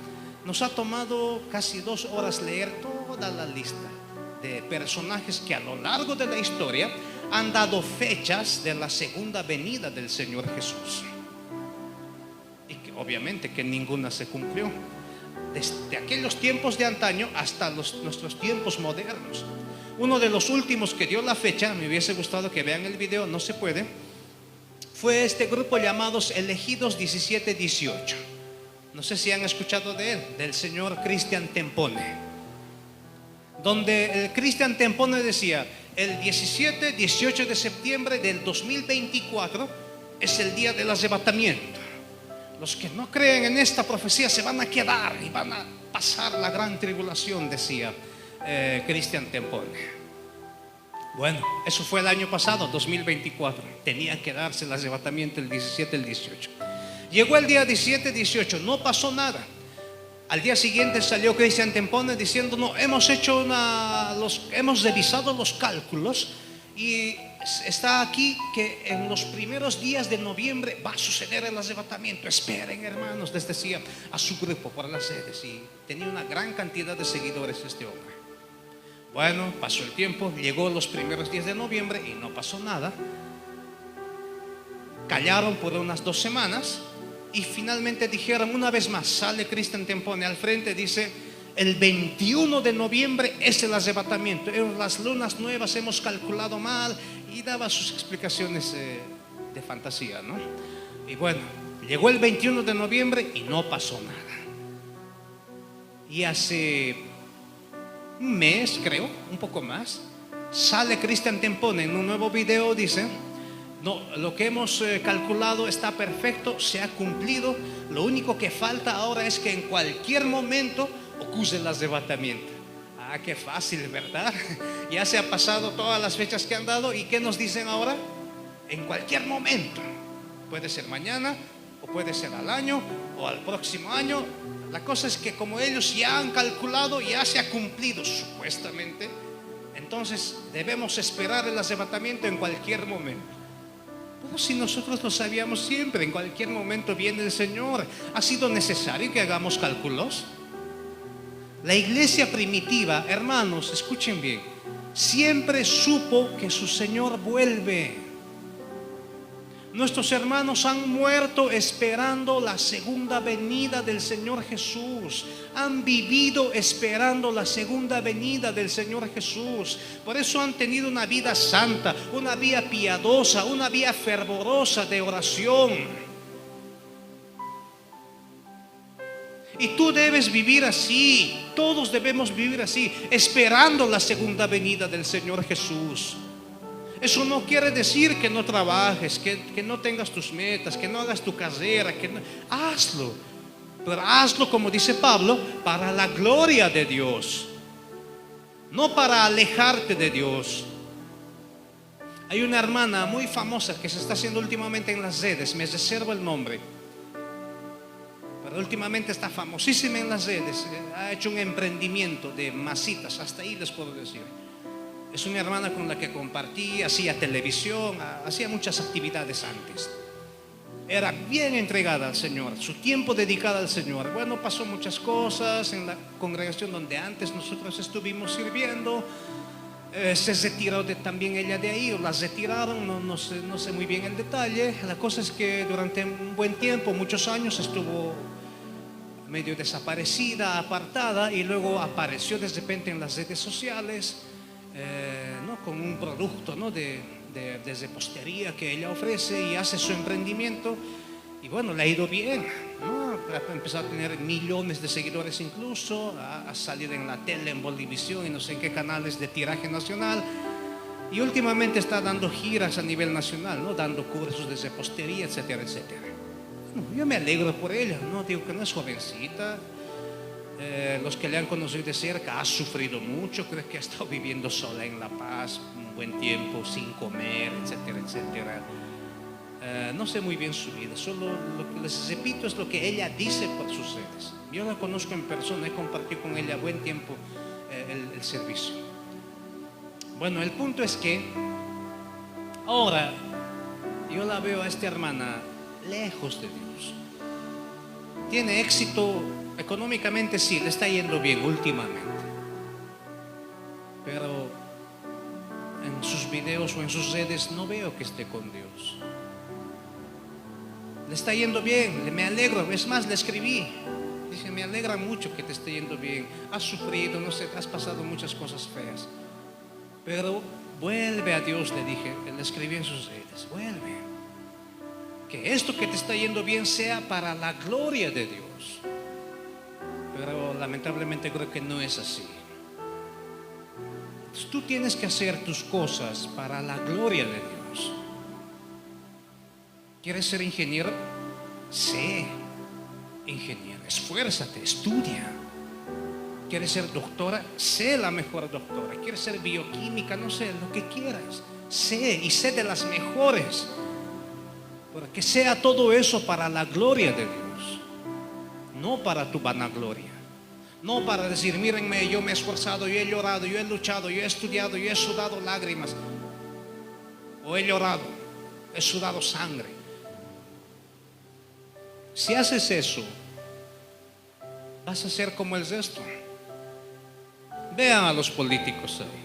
nos ha tomado casi 2 horas leer toda la lista de personajes que a lo largo de la historia han dado fechas de la segunda venida del Señor Jesús, y que obviamente que ninguna se cumplió, desde aquellos tiempos de antaño hasta nuestros tiempos modernos. Uno de los últimos que dio la fecha, me hubiese gustado que vean el video, no se puede, fue este grupo llamados Elegidos 17-18. No sé si han escuchado de él, del señor Cristian Tempone, donde el Cristian Tempone decía: el 17-18 de septiembre del 2024 es el día del arrebatamiento. Los que no creen en esta profecía se van a quedar y van a pasar la gran tribulación, decía Cristian Tempone. Bueno, eso fue el año pasado, 2024. Tenía que darse el arrebatamiento el 17, el 18. Llegó el día 17-18, no pasó nada. Al día siguiente salió Cristian Tempone diciendo: no, hemos revisado los cálculos y está aquí que en los primeros días de noviembre va a suceder el arrebatamiento. Esperen, hermanos, les decía a su grupo por las redes, y tenía una gran cantidad de seguidores este hombre. Bueno, pasó el tiempo, llegó los primeros días de noviembre y no pasó nada. Callaron por unas 2 semanas y finalmente dijeron una vez más. Sale Cristian Tempone al frente, dice: el 21 de noviembre es el arrebatamiento. En las lunas nuevas hemos calculado mal, y daba sus explicaciones de fantasía, ¿no? Y bueno, llegó el 21 de noviembre y no pasó nada. Y hace un mes, creo, un poco más, sale Cristian Tempone en un nuevo video, dice: no, lo que hemos calculado está perfecto, se ha cumplido. Lo único que falta ahora es que en cualquier momento ocurre el arrebatamiento. Ah, qué fácil, ¿verdad? Ya se ha pasado todas las fechas que han dado. ¿Y qué nos dicen ahora? En cualquier momento. Puede ser mañana, o puede ser al año, o al próximo año. La cosa es que como ellos ya han calculado, ya se ha cumplido supuestamente, entonces debemos esperar el arrebatamiento en cualquier momento. Pero si nosotros lo sabíamos siempre, en cualquier momento viene el Señor. ¿Ha sido necesario que hagamos cálculos? La iglesia primitiva, hermanos, escuchen bien, siempre supo que su Señor vuelve. Nuestros hermanos han muerto esperando la segunda venida del Señor Jesús. Han vivido esperando la segunda venida del Señor Jesús. Por eso han tenido una vida santa, una vida piadosa, una vida fervorosa de oración. Y tú debes vivir así. Todos debemos vivir así, esperando la segunda venida del Señor Jesús. Eso no quiere decir que no trabajes, que no tengas tus metas, que no hagas tu carrera, hazlo. Pero hazlo, como dice Pablo, para la gloria de Dios, no para alejarte de Dios. Hay una hermana muy famosa que se está haciendo últimamente en las redes, me reservo el nombre, pero últimamente está famosísima en las redes. Ha hecho un emprendimiento de masitas, hasta ahí les puedo decir. Es una hermana con la que compartí, hacía televisión, hacía muchas actividades antes. Era bien entregada al Señor, su tiempo dedicado al Señor. Bueno, pasó muchas cosas en la congregación donde antes nosotros estuvimos sirviendo. Se retiró también ella de ahí, o la retiraron, no sé muy bien el detalle. La cosa es que durante un buen tiempo, muchos años, estuvo medio desaparecida, apartada, y luego apareció de repente en las redes sociales. Con un producto, de repostería que ella ofrece, y hace su emprendimiento, y bueno, le ha ido bien, ha empezado a tener millones de seguidores, incluso ha salido en la tele, en Bolivisión y no sé en qué canales de tiraje nacional, y últimamente está dando giras a nivel nacional, dando cursos de repostería, etcétera, etcétera. Bueno, yo me alegro por ella, digo que no es jovencita. Los que le han conocido de cerca, ha sufrido mucho, creo que ha estado viviendo sola en La Paz un buen tiempo, sin comer, etcétera, etcétera. No sé muy bien su vida, solo lo que les repito es lo que ella dice por sus redes. Yo la conozco en persona, he compartido con ella buen tiempo el servicio. Bueno, el punto es que ahora yo la veo a esta hermana lejos de Dios. Tiene éxito económicamente, sí, le está yendo bien últimamente, pero en sus videos o en sus redes no veo que esté con Dios. Le está yendo bien, me alegro. Es más, le escribí, dije: me alegra mucho que te esté yendo bien. Has sufrido, no sé, has pasado muchas cosas feas, Pero vuelve a Dios, le dije, le escribí en sus redes, vuelve. Que esto que te está yendo bien sea para la gloria de Dios. Pero lamentablemente creo que no es así. Entonces, tú tienes que hacer tus cosas para la gloria de Dios. ¿Quieres ser ingeniero? Sé ingeniero, esfuérzate, estudia. ¿Quieres ser doctora? Sé la mejor doctora. ¿Quieres ser bioquímica? No sé, lo que quieras. Sé y sé de las mejores. Para que sea todo eso para la gloria de Dios, no para tu vanagloria. No para decir, mírenme, yo me he esforzado, yo he llorado, yo he luchado, yo he estudiado, yo he sudado lágrimas. O he llorado, he sudado sangre. Si haces eso, vas a ser como el resto. Vean a los políticos ahí.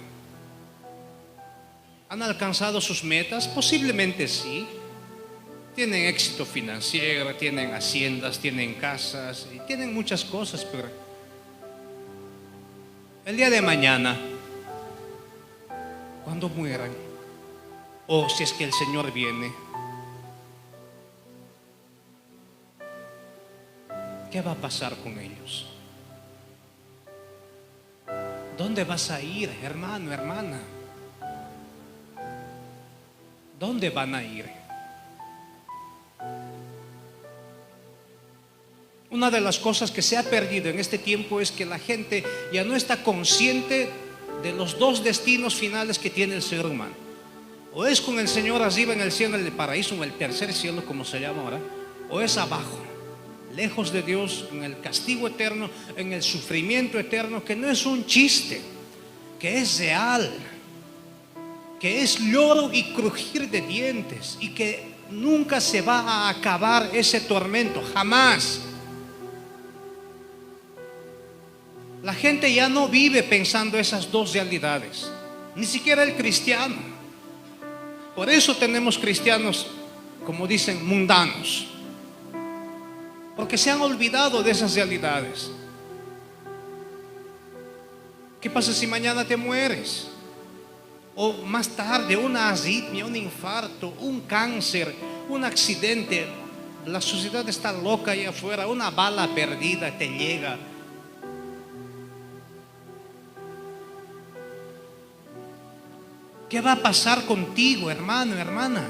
¿Han alcanzado sus metas? Posiblemente sí. Tienen éxito financiero, tienen haciendas, tienen casas, y tienen muchas cosas, pero el día de mañana, cuando mueran, o si es que el Señor viene, ¿qué va a pasar con ellos? ¿Dónde vas a ir, hermano, hermana? ¿Dónde van a ir? Una de las cosas que se ha perdido en este tiempo es que la gente ya no está consciente de los dos destinos finales que tiene el ser humano. O es con el Señor arriba en el cielo, en el paraíso, en el tercer cielo, como se llama ahora, o es abajo, lejos de Dios, en el castigo eterno, en el sufrimiento eterno, que no es un chiste, que es real, que es lloro y crujir de dientes, y que nunca se va a acabar ese tormento, jamás. La gente ya no vive pensando esas dos realidades, ni siquiera el cristiano. Por eso tenemos cristianos, como dicen, mundanos, porque se han olvidado de esas realidades. ¿Qué pasa si mañana te mueres? O más tarde, una arritmia, un infarto, un cáncer, un accidente. La sociedad está loca allá afuera, una bala perdida te llega. ¿Qué va a pasar contigo, hermano, hermana?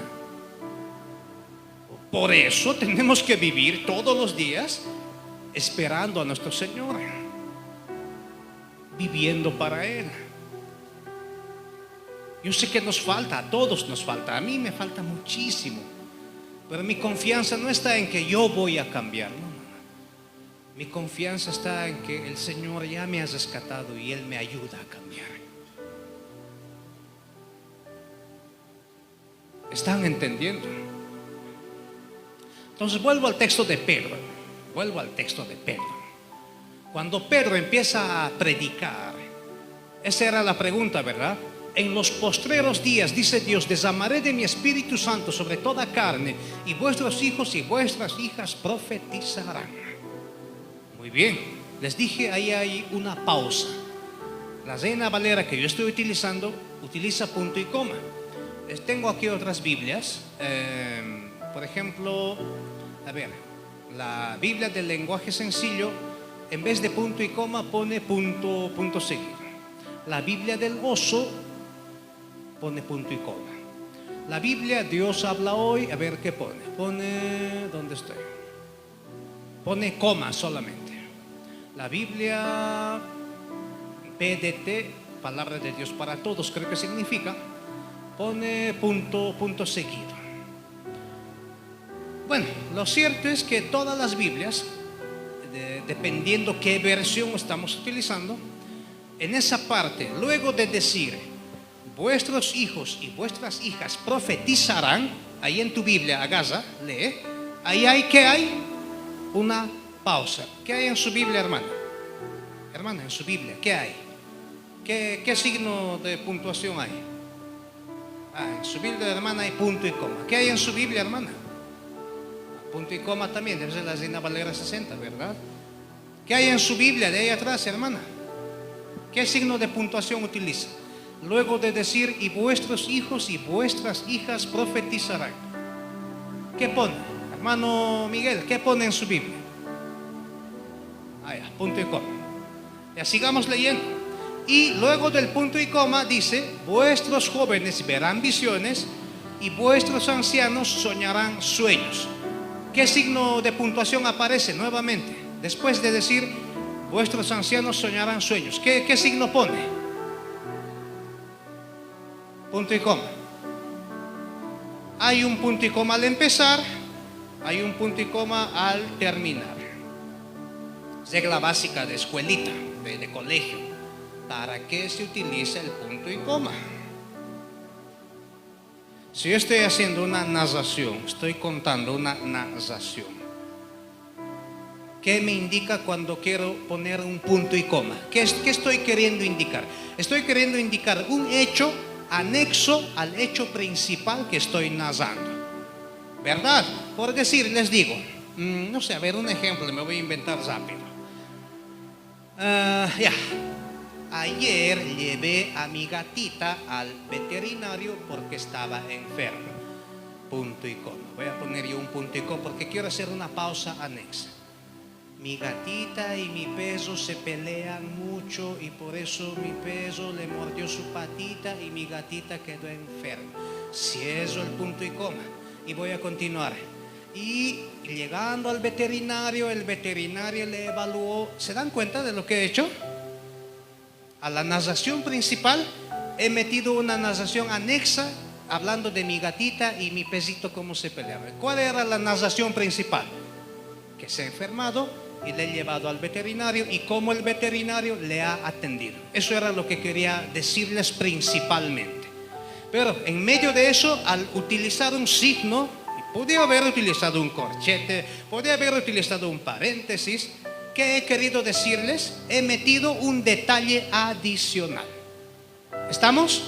Por eso tenemos que vivir todos los días esperando a nuestro Señor, viviendo para Él. Yo sé que nos falta, a todos nos falta, a mí me falta muchísimo, pero mi confianza no está en que yo voy a cambiar, no. Mi confianza está en que el Señor ya me ha rescatado y Él me ayuda a cambiar. ¿Están entendiendo? Entonces vuelvo al texto de Pedro. Cuando Pedro empieza a predicar, esa era la pregunta, ¿verdad? En los postreros días, dice Dios, derramaré de mi Espíritu Santo sobre toda carne, y vuestros hijos y vuestras hijas profetizarán. Muy bien, les dije, ahí hay una pausa. La Reina Valera que yo estoy utilizando utiliza punto y coma. Tengo aquí otras Biblias, por ejemplo, a ver, la Biblia del lenguaje sencillo, en vez de punto y coma pone punto seguido. La Biblia del oso pone punto y coma. La Biblia Dios habla hoy, a ver qué pone. ¿Dónde estoy? Pone coma solamente. La Biblia PDT, Palabra de Dios para Todos, creo que significa, pone punto seguido. Bueno, lo cierto es que todas las Biblias, dependiendo qué versión estamos utilizando, en esa parte, luego de decir vuestros hijos y vuestras hijas profetizarán, ahí en tu Biblia, agarra, lee, ahí hay una pausa. ¿Qué hay en su Biblia, hermana? Hermana, en su Biblia, ¿qué hay? ¿Qué signo de puntuación hay? En su Biblia, hermana, hay punto y coma. ¿Qué hay en su Biblia, hermana? Punto y coma también, debe ser la Reina Valera 60, ¿verdad? ¿Qué hay en su Biblia de ahí atrás, hermana? ¿Qué signo de puntuación utiliza? luego de decir, y vuestros hijos y vuestras hijas profetizarán. ¿Qué pone? Hermano Miguel, ¿qué pone en su Biblia? Ya, punto y coma. Ya sigamos leyendo. Y luego del punto y coma dice, vuestros jóvenes verán visiones y vuestros ancianos soñarán sueños. ¿Qué signo de puntuación aparece nuevamente? Después de decir, vuestros ancianos soñarán sueños. ¿Qué signo pone? Punto y coma. Hay un punto y coma al empezar, hay un punto y coma al terminar. Regla básica de escuelita, de colegio. ¿Para qué se utiliza el punto y coma? Si yo estoy haciendo una narración, estoy contando una narración, ¿qué me indica cuando quiero poner un punto y coma? ¿Qué estoy queriendo indicar? Estoy queriendo indicar un hecho anexo al hecho principal que estoy narrando, ¿verdad? Por decir, les digo, no sé, a ver, un ejemplo, me voy a inventar rápido. Ayer llevé a mi gatita al veterinario porque estaba enferma. Punto y coma. Voy a poner yo un punto y coma porque quiero hacer una pausa anexa. Mi gatita y mi peso se pelean mucho y por eso mi peso le mordió su patita y mi gatita quedó enferma. Cierro el punto y coma y voy a continuar. Y llegando al veterinario, el veterinario le evaluó. ¿Se dan cuenta de lo que he hecho? A la narración principal he metido una narración anexa hablando de mi gatita y mi pesito cómo se peleaba. ¿Cuál era la narración principal? Que se ha enfermado y le he llevado al veterinario y cómo el veterinario le ha atendido. Eso era lo que quería decirles principalmente. Pero en medio de eso, al utilizar un signo, podía haber utilizado un corchete, podía haber utilizado un paréntesis. ¿Qué he querido decirles? He metido un detalle adicional. ¿Estamos?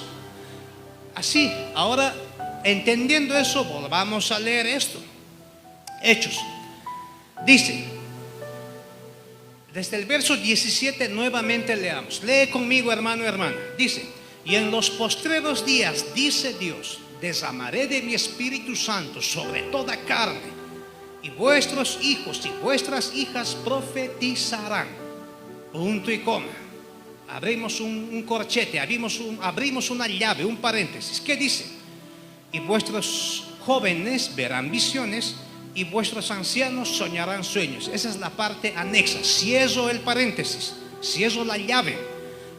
Así, ahora entendiendo eso, volvamos a leer esto. Hechos. Dice, desde el verso 17 nuevamente leamos. Lee conmigo, hermano, hermana. Dice, y en los postreros días, dice Dios, derramaré de mi Espíritu Santo sobre toda carne. Y vuestros hijos y vuestras hijas profetizarán. Punto y coma. Abrimos un corchete, abrimos una llave, un paréntesis. ¿Qué dice? Y vuestros jóvenes verán visiones y vuestros ancianos soñarán sueños. Esa es la parte anexa. Cierro el paréntesis, cierro la llave.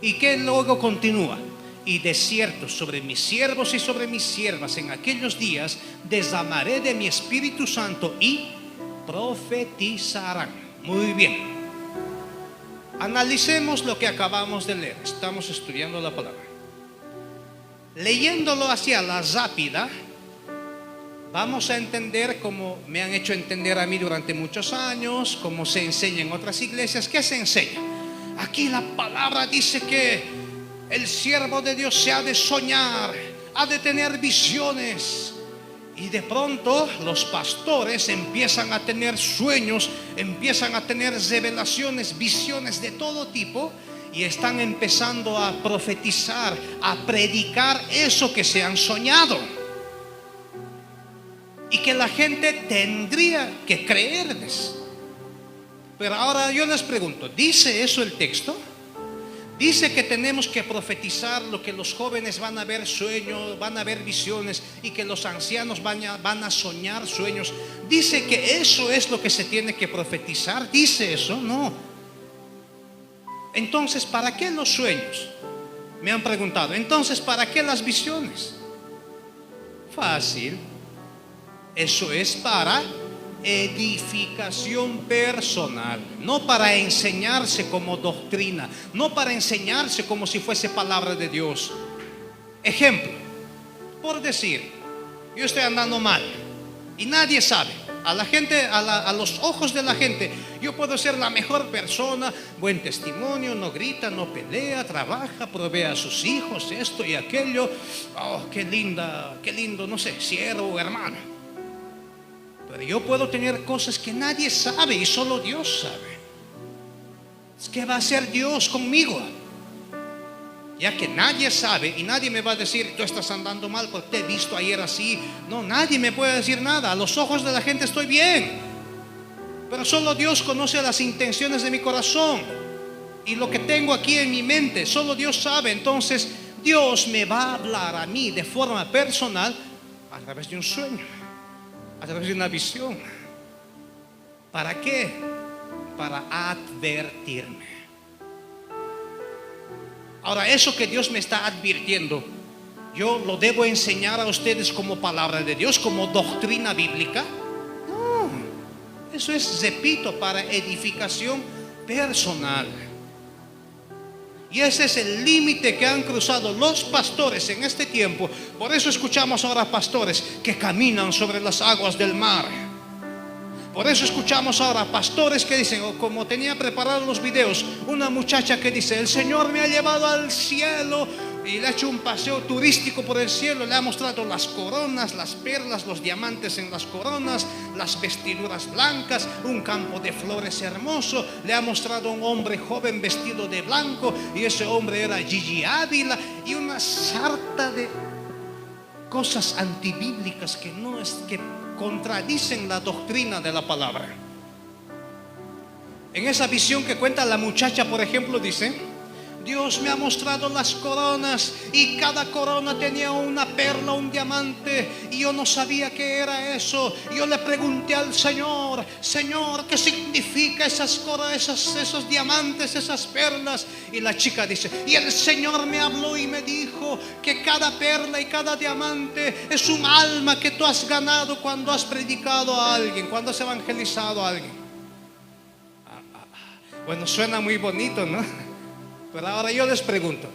¿Y qué luego continúa? Y de cierto sobre mis siervos y sobre mis siervas en aquellos días derramaré de mi Espíritu Santo y profetizarán. Muy bien. Analicemos lo que acabamos de leer. Estamos estudiando la palabra. Leyéndolo hacia la rápida, vamos a entender como me han hecho entender a mí durante muchos años, como se enseña en otras iglesias. ¿Qué se enseña? Aquí la palabra dice que el siervo de Dios se ha de soñar, ha de tener visiones. Y de pronto los pastores empiezan a tener sueños, empiezan a tener revelaciones, visiones de todo tipo. Y están empezando a profetizar, a predicar eso que se han soñado. Y que la gente tendría que creerles. Pero ahora yo les pregunto, ¿dice eso el texto? Dice que tenemos que profetizar lo que los jóvenes van a ver sueños, van a ver visiones y que los ancianos van a soñar sueños. Dice que eso es lo que se tiene que profetizar. ¿Dice eso? No. Entonces, ¿para qué los sueños? Me han preguntado. Entonces, ¿para qué las visiones? Fácil. Eso es para edificación personal, no para enseñarse como doctrina, no para enseñarse como si fuese palabra de Dios. Ejemplo, por decir, yo estoy andando mal y nadie sabe. A la gente, a los ojos de la gente, yo puedo ser la mejor persona, buen testimonio, no grita, no pelea, trabaja, provee a sus hijos, esto y aquello. Oh, qué lindo, no sé, siervo, hermano. Pero yo puedo tener cosas que nadie sabe y solo Dios sabe. ¿Qué va a hacer Dios conmigo? ya que nadie sabe y nadie me va a decir: tú estás andando mal porque te he visto ayer así. No, nadie me puede decir nada. A los ojos de la gente estoy bien, pero solo Dios conoce las intenciones de mi corazón y lo que tengo aquí en mi mente. Solo Dios sabe. Entonces Dios me va a hablar a mí de forma personal a través de un sueño, a través de una visión. ¿Para qué? Para advertirme. Ahora, eso que Dios me está advirtiendo, ¿yo lo debo enseñar a ustedes como palabra de Dios, como doctrina bíblica? No, eso es, repito, para edificación personal. Y ese es el límite que han cruzado los pastores en este tiempo. Por eso escuchamos ahora pastores que caminan sobre las aguas del mar. Por eso escuchamos ahora pastores que dicen, o como tenía preparados los videos, una muchacha que dice: el Señor me ha llevado al cielo y le ha hecho un paseo turístico por el cielo. Le ha mostrado las coronas, las perlas, los diamantes en las coronas, las vestiduras blancas, un campo de flores hermoso. Le ha mostrado a un hombre joven vestido de blanco, y ese hombre era Gigi Ávila, y una sarta de cosas antibíblicas que no es que contradicen la doctrina de la palabra. En esa visión que cuenta la muchacha, por ejemplo, dice: Dios me ha mostrado las coronas y cada corona tenía una perla, un diamante, y yo no sabía qué era eso. Yo le pregunté al Señor: Señor, ¿qué significa esas coronas, esos diamantes, esas perlas? Y la chica dice: y el Señor me habló y me dijo que cada perla y cada diamante es un alma que tú has ganado cuando has predicado a alguien, cuando has evangelizado a alguien. Bueno, suena muy bonito, ¿no? Pero ahora yo les pregunto,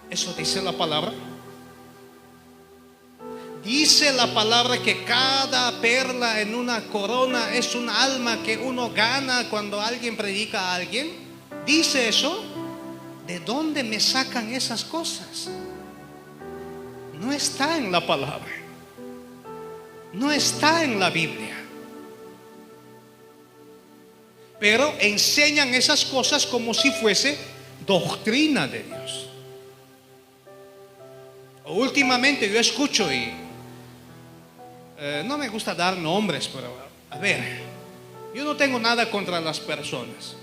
¿eso dice la palabra? ¿Dice la palabra que cada perla en una corona es un alma que uno gana cuando alguien predica a alguien? ¿Dice eso? ¿De dónde me sacan esas cosas? No está en la palabra. No está en la Biblia. Pero enseñan esas cosas como si fuese doctrina de Dios. Últimamente yo escucho, y no me gusta dar nombres, pero a ver, yo no tengo nada contra las personas,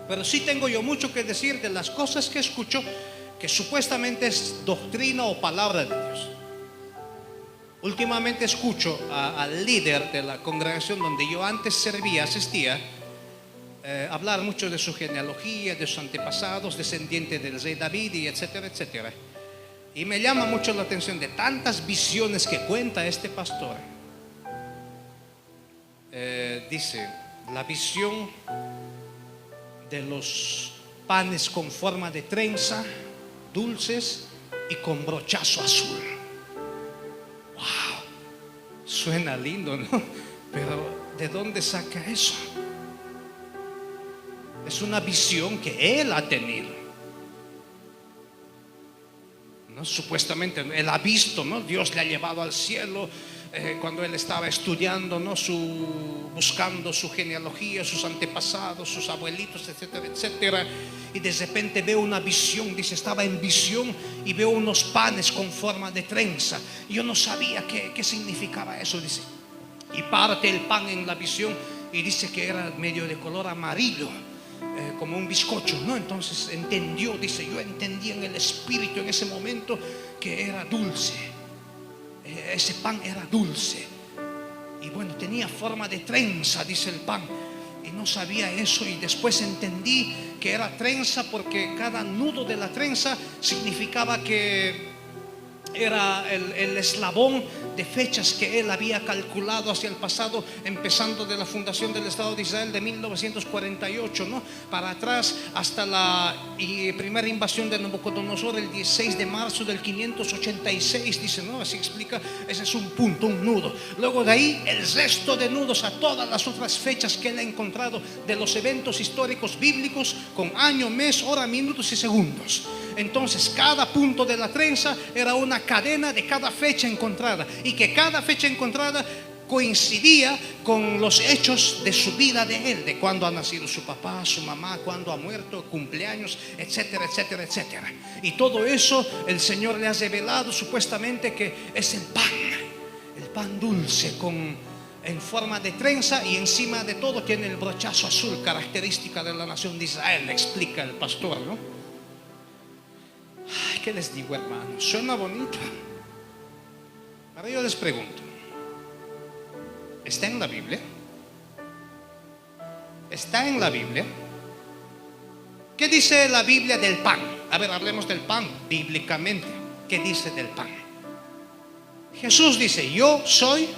pero sí tengo yo mucho que decir de las cosas que escucho que supuestamente es doctrina o palabra de Dios. Últimamente escucho al líder de la congregación donde yo antes servía, asistía, hablar mucho de su genealogía, de sus antepasados, descendiente del rey David, y etcétera, etcétera. Y me llama mucho la atención de tantas visiones que cuenta este pastor. Dice: la visión de los panes con forma de trenza, dulces y con brochazo azul. Wow, suena lindo, ¿no? Pero ¿de dónde saca eso? Es una visión que él ha tenido, ¿no? Supuestamente él ha visto, ¿no? Dios le ha llevado al cielo cuando él estaba estudiando, ¿no? Buscando su genealogía, sus antepasados, sus abuelitos, etcétera, etcétera. Y de repente veo una visión, dice: estaba en visión y veo unos panes con forma de trenza. Yo no sabía qué significaba eso, dice. Y parte el pan en la visión y dice que era medio de color amarillo, como un bizcocho, ¿no? Entonces entendió, dice: yo entendí en el espíritu en ese momento que era dulce. Ese pan era dulce. Y bueno, tenía forma de trenza, dice el pan. Y no sabía eso, y después entendí que era trenza porque cada nudo de la trenza significaba que era el eslabón de fechas que él había calculado hacia el pasado, empezando de la fundación del Estado de Israel de 1948, ¿no? Para atrás hasta la primera invasión de Nabucodonosor el 16 de marzo del 586, dice, ¿no? Así explica. Ese es un punto, un nudo. Luego de ahí el resto de nudos a todas las otras fechas que él ha encontrado de los eventos históricos bíblicos, con año, mes, hora, minutos y segundos. Entonces cada punto de la trenza era una cadena de cada fecha encontrada, y que cada fecha encontrada coincidía con los hechos de su vida de él, de cuando ha nacido su papá, su mamá, cuando ha muerto, cumpleaños, etcétera, etcétera, etcétera. Y todo eso el Señor le ha revelado supuestamente que es el pan dulce en forma de trenza, y encima de todo tiene el brochazo azul, característica de la nación de Israel, le explica el pastor, ¿no? Ay, ¿qué les digo, hermanos? Suena bonito, pero yo les pregunto, ¿está en la Biblia? ¿Está en la Biblia? ¿Qué dice la Biblia del pan? A ver, hablemos del pan bíblicamente. ¿Qué dice del pan? Jesús dice: yo soy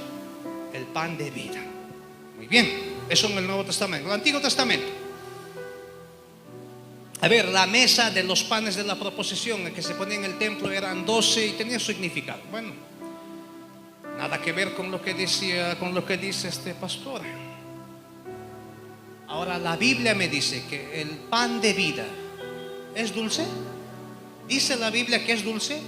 el pan de vida. Muy bien, eso en el Nuevo Testamento. El Antiguo Testamento, a ver, la mesa de los panes de la proposición que se ponía en el templo eran 12 y tenía significado. Bueno, nada que ver con lo que dice este pastor. Ahora la Biblia me dice que el pan de vida es dulce. ¿Dice la Biblia que es dulce?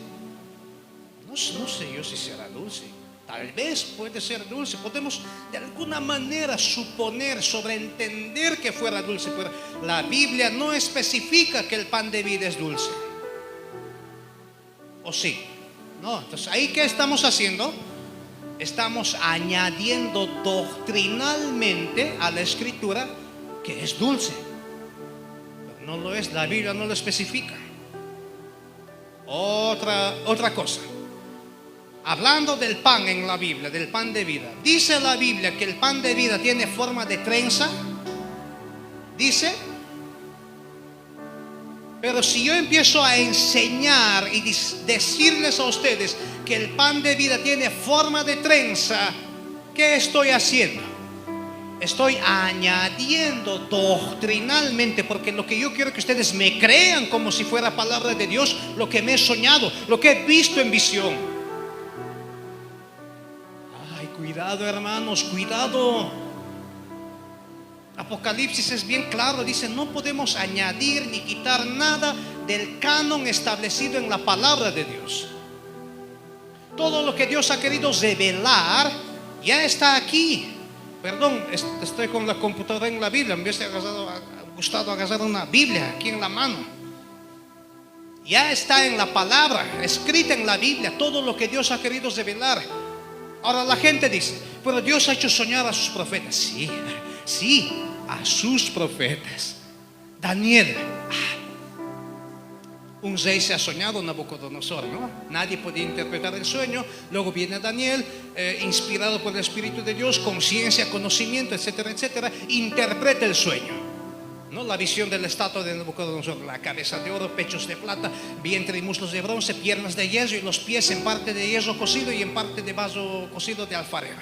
No sé yo si será dulce. Tal vez puede ser dulce. Podemos de alguna manera suponer, sobreentender que fuera dulce, pero la Biblia no especifica que el pan de vida es dulce. ¿O sí? No. Entonces, ¿ahí qué estamos haciendo? Estamos añadiendo doctrinalmente a la Escritura que es dulce. Pero no lo es, la Biblia no lo especifica. Otra cosa. Hablando del pan en la Biblia, del pan de vida, ¿dice la Biblia que el pan de vida tiene forma de trenza? Dice. Pero si yo empiezo a enseñar y decirles a ustedes que el pan de vida tiene forma de trenza, ¿qué estoy haciendo? Estoy añadiendo doctrinalmente, porque lo que yo quiero que ustedes me crean como si fuera palabra de Dios, lo que me he soñado, lo que he visto en visión. Cuidado, hermanos, cuidado. Apocalipsis es bien claro, dice: no podemos añadir ni quitar nada del canon establecido en la palabra de Dios. Todo lo que Dios ha querido revelar ya está aquí. Perdón, estoy con la computadora en la Biblia. Me hubiese gustado agarrar una Biblia aquí en la mano. Ya está en la palabra, escrita en la Biblia, todo lo que Dios ha querido revelar. Ahora la gente dice: pero Dios ha hecho soñar a sus profetas. Sí, a sus profetas. Daniel, un rey se ha soñado, Nabucodonosor, ¿no? Nadie podía interpretar el sueño. Luego viene Daniel, inspirado por el Espíritu de Dios, conciencia, conocimiento, etcétera, etcétera, interpreta el sueño, ¿no? La visión de la estatua de Nabucodonosor: la cabeza de oro, pechos de plata, vientre y muslos de bronce, piernas de hierro y los pies en parte de hierro cocido y en parte de vaso cocido de alfarero,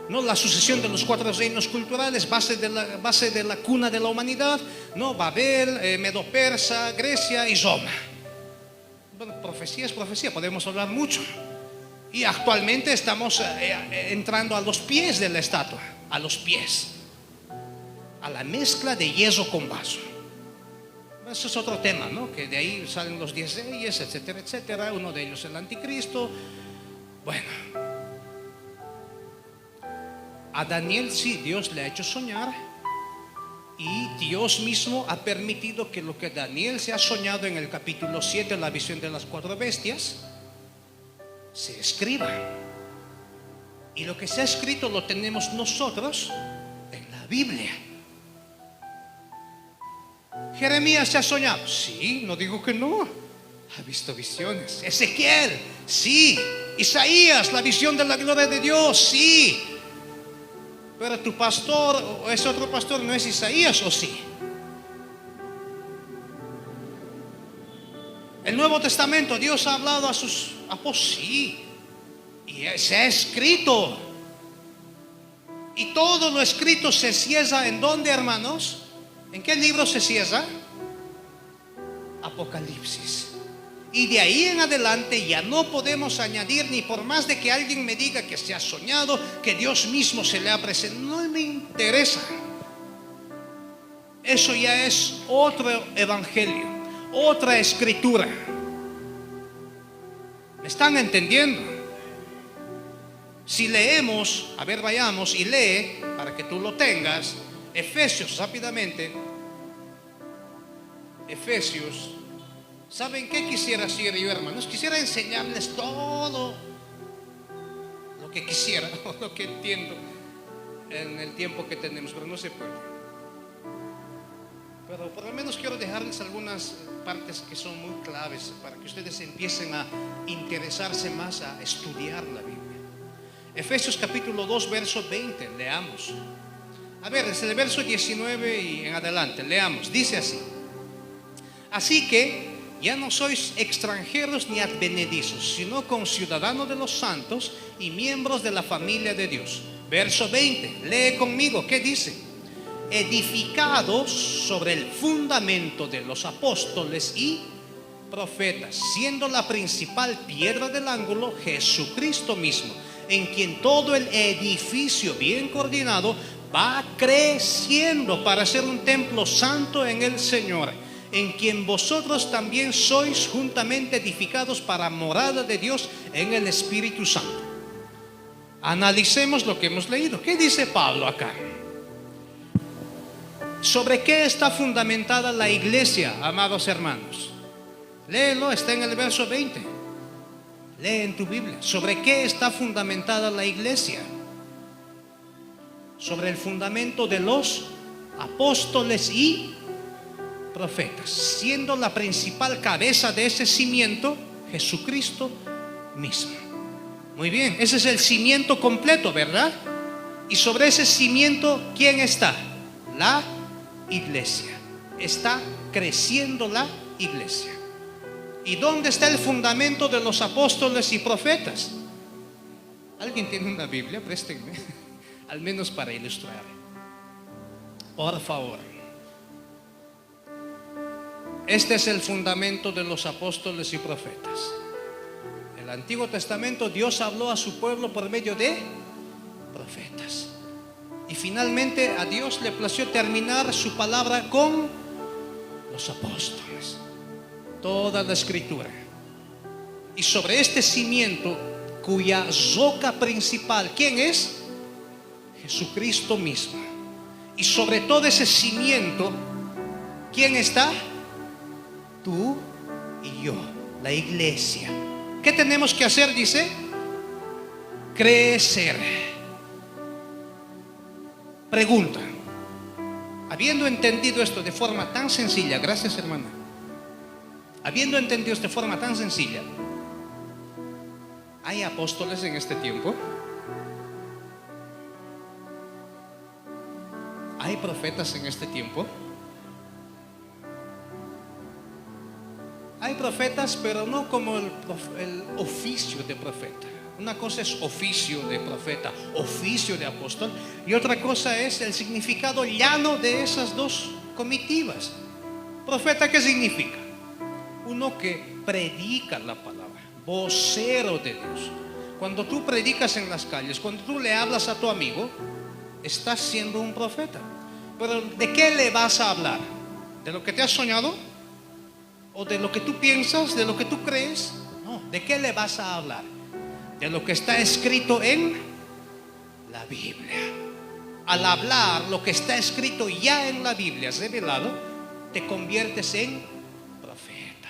¿no? La sucesión de los 4 reinos culturales, base de la cuna de la humanidad, ¿no? Babel, Medo-Persa, Grecia y Roma. Bueno, profecía es profecía, podemos hablar mucho. Y actualmente estamos entrando a los pies de la estatua, a los pies, a la mezcla de hierro con vaso. Eso es otro tema, ¿no? Que de ahí salen los 10 reyes, etcétera, etcétera. Uno de ellos el anticristo. Bueno, a Daniel sí, Dios le ha hecho soñar, y Dios mismo ha permitido que lo que Daniel se ha soñado en el capítulo 7, la visión de las 4 bestias, se escriba. Y lo que se ha escrito lo tenemos nosotros en la Biblia. Jeremías se ha soñado. Sí, no digo que no. Ha visto visiones. Ezequiel, sí. Isaías, la visión de la gloria de Dios, sí. Pero tu pastor o ese otro pastor no es Isaías, ¿o sí? El Nuevo Testamento, Dios ha hablado a sus apóstoles, sí. Y se ha escrito. Y todo lo escrito se cierra ¿en dónde, hermanos? ¿En qué libro se cierra? Apocalipsis. Y de ahí en adelante ya no podemos añadir, ni por más de que alguien me diga que se ha soñado, que Dios mismo se le ha presentado. No me interesa. Eso ya es otro evangelio, otra escritura. ¿Me están entendiendo? Si leemos, a ver, vayamos y lee para que tú lo tengas. Efesios, rápidamente. Efesios. ¿Saben qué quisiera hacer yo, hermanos? Quisiera enseñarles todo lo que quisiera o lo que entiendo en el tiempo que tenemos, pero no se puede. Pero por lo menos quiero dejarles algunas partes que son muy claves para que ustedes empiecen a interesarse más, a estudiar la Biblia. Efesios capítulo 2, verso 20, leamos. A ver, desde el verso 19 y en adelante, leamos. Dice así: así que ya no sois extranjeros ni advenedizos, sino conciudadanos de los santos y miembros de la familia de Dios. Verso 20, lee conmigo, ¿qué dice? Edificados sobre el fundamento de los apóstoles y profetas, siendo la principal piedra del ángulo Jesucristo mismo, en quien todo el edificio bien coordinado va creciendo para ser un templo santo en el Señor, en quien vosotros también sois juntamente edificados para morada de Dios en el Espíritu Santo. Analicemos lo que hemos leído. ¿Qué dice Pablo acá? ¿Sobre qué está fundamentada la iglesia, amados hermanos? Léelo, está en el verso 20. Lee en tu Biblia. ¿Sobre qué está fundamentada la iglesia? Sobre el fundamento de los apóstoles y profetas, siendo la principal cabeza de ese cimiento Jesucristo mismo. Muy bien, ese es el cimiento completo, ¿verdad? Y sobre ese cimiento, ¿quién está? La iglesia. Está creciendo la iglesia. ¿Y dónde está el fundamento de los apóstoles y profetas? ¿Alguien tiene una Biblia? Préstenme, al menos para ilustrar. Por favor. Este es el fundamento de los apóstoles y profetas. En el Antiguo Testamento Dios habló a su pueblo por medio de profetas. Y finalmente a Dios le plació terminar su palabra con los apóstoles. Toda la escritura. Y sobre este cimiento, cuya roca principal, ¿quién es? Jesucristo mismo. Y sobre todo ese cimiento, ¿quién está? Tú y yo, la iglesia. ¿Qué tenemos que hacer? Dice, crecer. Pregunta: habiendo entendido esto de forma tan sencilla, gracias hermana, habiendo entendido esto de forma tan sencilla, ¿hay apóstoles en este tiempo? ¿Hay profetas en este tiempo? Hay profetas, pero no como el oficio de profeta. Una cosa es oficio de profeta, oficio de apóstol, y otra cosa es el significado llano de esas dos comitivas. Profeta, ¿qué significa? Uno que predica la palabra, vocero de Dios. Cuando tú predicas en las calles, cuando tú le hablas a tu amigo, estás siendo un profeta. Pero ¿de qué le vas a hablar? ¿De lo que te has soñado? ¿O de lo que tú piensas, de lo que tú crees? No, ¿de qué le vas a hablar? De lo que está escrito en la Biblia. Al hablar lo que está escrito ya en la Biblia, revelado, te conviertes en profeta.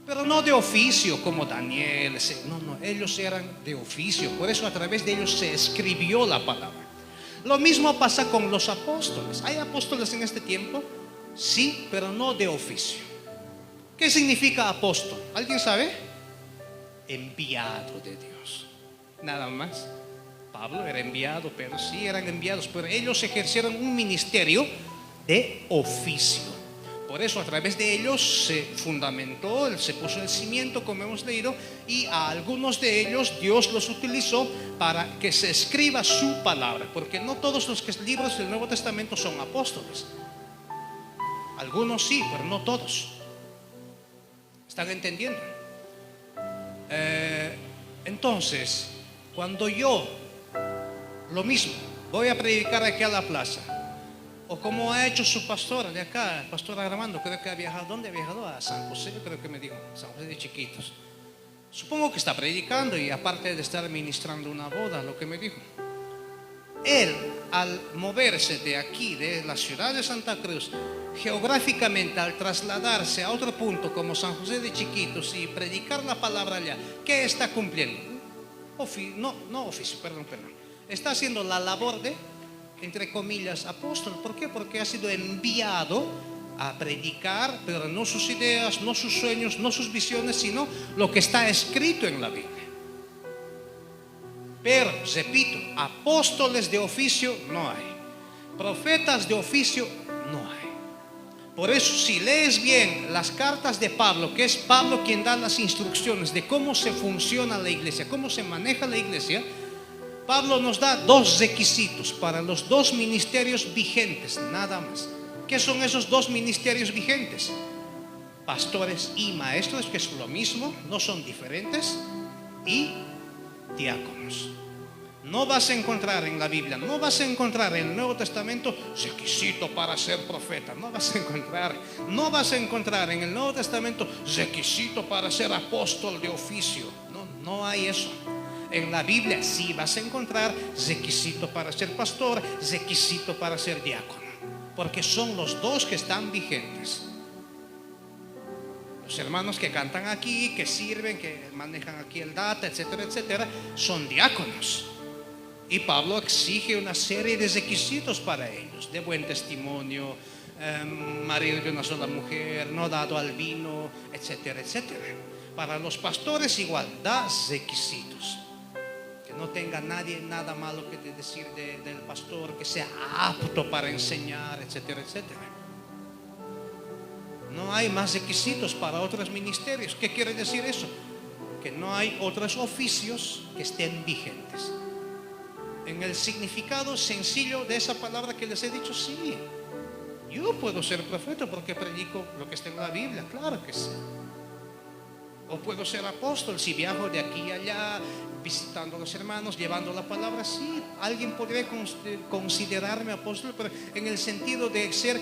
Pero no de oficio como Daniel. No, ellos eran de oficio. Por eso a través de ellos se escribió la palabra. Lo mismo pasa con los apóstoles. ¿Hay apóstoles en este tiempo? Sí, pero no de oficio. ¿Qué significa apóstol? ¿Alguien sabe? Enviado de Dios. Nada más. Pablo era enviado, pero sí eran enviados, pero ellos ejercieron un ministerio de oficio. Por eso a través de ellos se fundamentó, se puso el cimiento, como hemos leído, y a algunos de ellos Dios los utilizó para que se escriba su palabra, porque no todos los libros del Nuevo Testamento son apóstoles. Algunos sí, pero no todos. ¿Están entendiendo? Entonces, cuando yo, lo mismo, voy a predicar aquí a la plaza, o como ha hecho su pastora de acá, el pastor Armando, creo que ha viajado, ¿dónde ha viajado? A San José, creo que me dijo, San José de Chiquitos. Supongo que está predicando y aparte de estar ministrando una boda, lo que me dijo. Él, al moverse de aquí, de la ciudad de Santa Cruz, geográficamente, al trasladarse a otro punto como San José de Chiquitos y predicar la palabra allá, ¿qué está cumpliendo? Oficio. Está haciendo la labor de, entre comillas, apóstol. ¿Por qué? Porque ha sido enviado a predicar, pero no sus ideas, no sus sueños, no sus visiones, sino lo que está escrito en la Biblia. Pero, repito, apóstoles de oficio no hay, profetas de oficio no hay. Por eso, si lees bien las cartas de Pablo, que es Pablo quien da las instrucciones de cómo se funciona la iglesia, cómo se maneja la iglesia, Pablo nos da dos requisitos para los dos ministerios vigentes, nada más. ¿Qué son esos dos ministerios vigentes? Pastores y maestros, que es lo mismo, no son diferentes, y diáconos. No vas a encontrar en la Biblia, no vas a encontrar en el Nuevo Testamento requisito para ser profeta. No vas a encontrar en el Nuevo Testamento requisito para ser apóstol de oficio. No hay eso. En la Biblia sí vas a encontrar requisito para ser pastor, requisito para ser diácono, porque son los dos que están vigentes. Los hermanos que cantan aquí, que sirven, que manejan aquí el data, etcétera, etcétera, son diáconos. Y Pablo exige una serie de requisitos para ellos: de buen testimonio, marido de una sola mujer, no dado al vino, etcétera, etcétera. Para los pastores igual, da requisitos. Que no tenga nadie nada malo que decir del pastor, que sea apto para enseñar, etcétera, etcétera. No hay más requisitos para otros ministerios. ¿Qué quiere decir eso? Que no hay otros oficios que estén vigentes. En el significado sencillo de esa palabra que les he dicho, sí, yo puedo ser profeta porque predico lo que está en la Biblia, claro que sí. O puedo ser apóstol si viajo de aquí a allá, visitando a los hermanos, llevando la palabra. Sí, alguien podría considerarme apóstol, pero en el sentido de ser,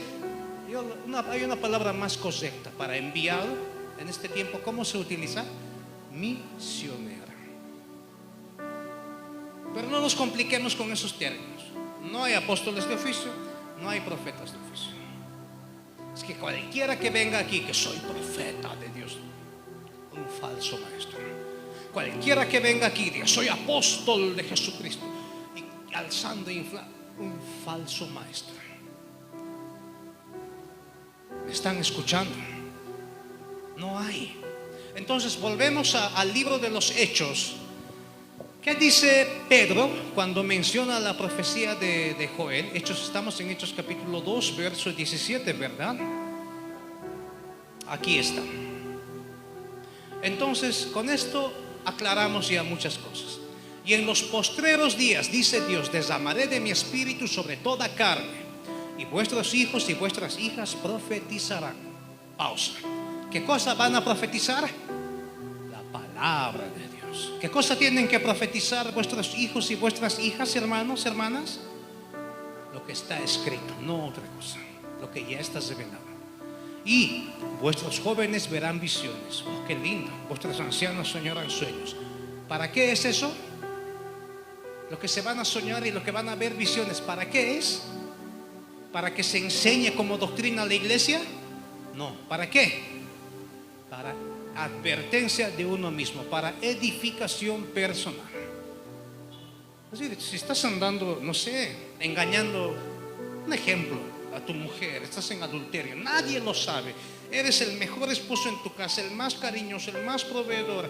hay una palabra más correcta para enviado en este tiempo. ¿Cómo se utiliza? Misionero. Pero no nos compliquemos con esos términos. No hay apóstoles de oficio, no hay profetas de oficio. Es que cualquiera que venga aquí, que soy profeta de Dios, un falso maestro. Cualquiera que venga aquí, diga soy apóstol de Jesucristo, y alzando e inflando, un falso maestro. ¿Me están escuchando? No hay. Entonces volvemos al libro de los Hechos. ¿Qué dice Pedro cuando menciona la profecía de Joel? Estamos en Hechos capítulo 2, verso 17, ¿verdad? Aquí está. Entonces, con esto aclaramos ya muchas cosas. Y en los postreros días, dice Dios, derramaré de mi espíritu sobre toda carne, y vuestros hijos y vuestras hijas profetizarán. Pausa. ¿Qué cosa van a profetizar? La palabra de Dios. ¿Qué cosa tienen que profetizar vuestros hijos y vuestras hijas, hermanos, hermanas? Lo que está escrito, no otra cosa. Lo que ya está revelado. Y vuestros jóvenes verán visiones. Oh, qué lindo. Vuestros ancianos soñarán sueños. ¿Para qué es eso? Lo que se van a soñar y lo que van a ver visiones, ¿para qué es? ¿Para que se enseñe como doctrina a la iglesia? No. ¿Para qué? Para advertencia de uno mismo, para edificación personal. Es decir, si estás andando, no sé, engañando, un ejemplo, a tu mujer, estás en adulterio, nadie lo sabe, eres el mejor esposo en tu casa, el más cariñoso, el más proveedor,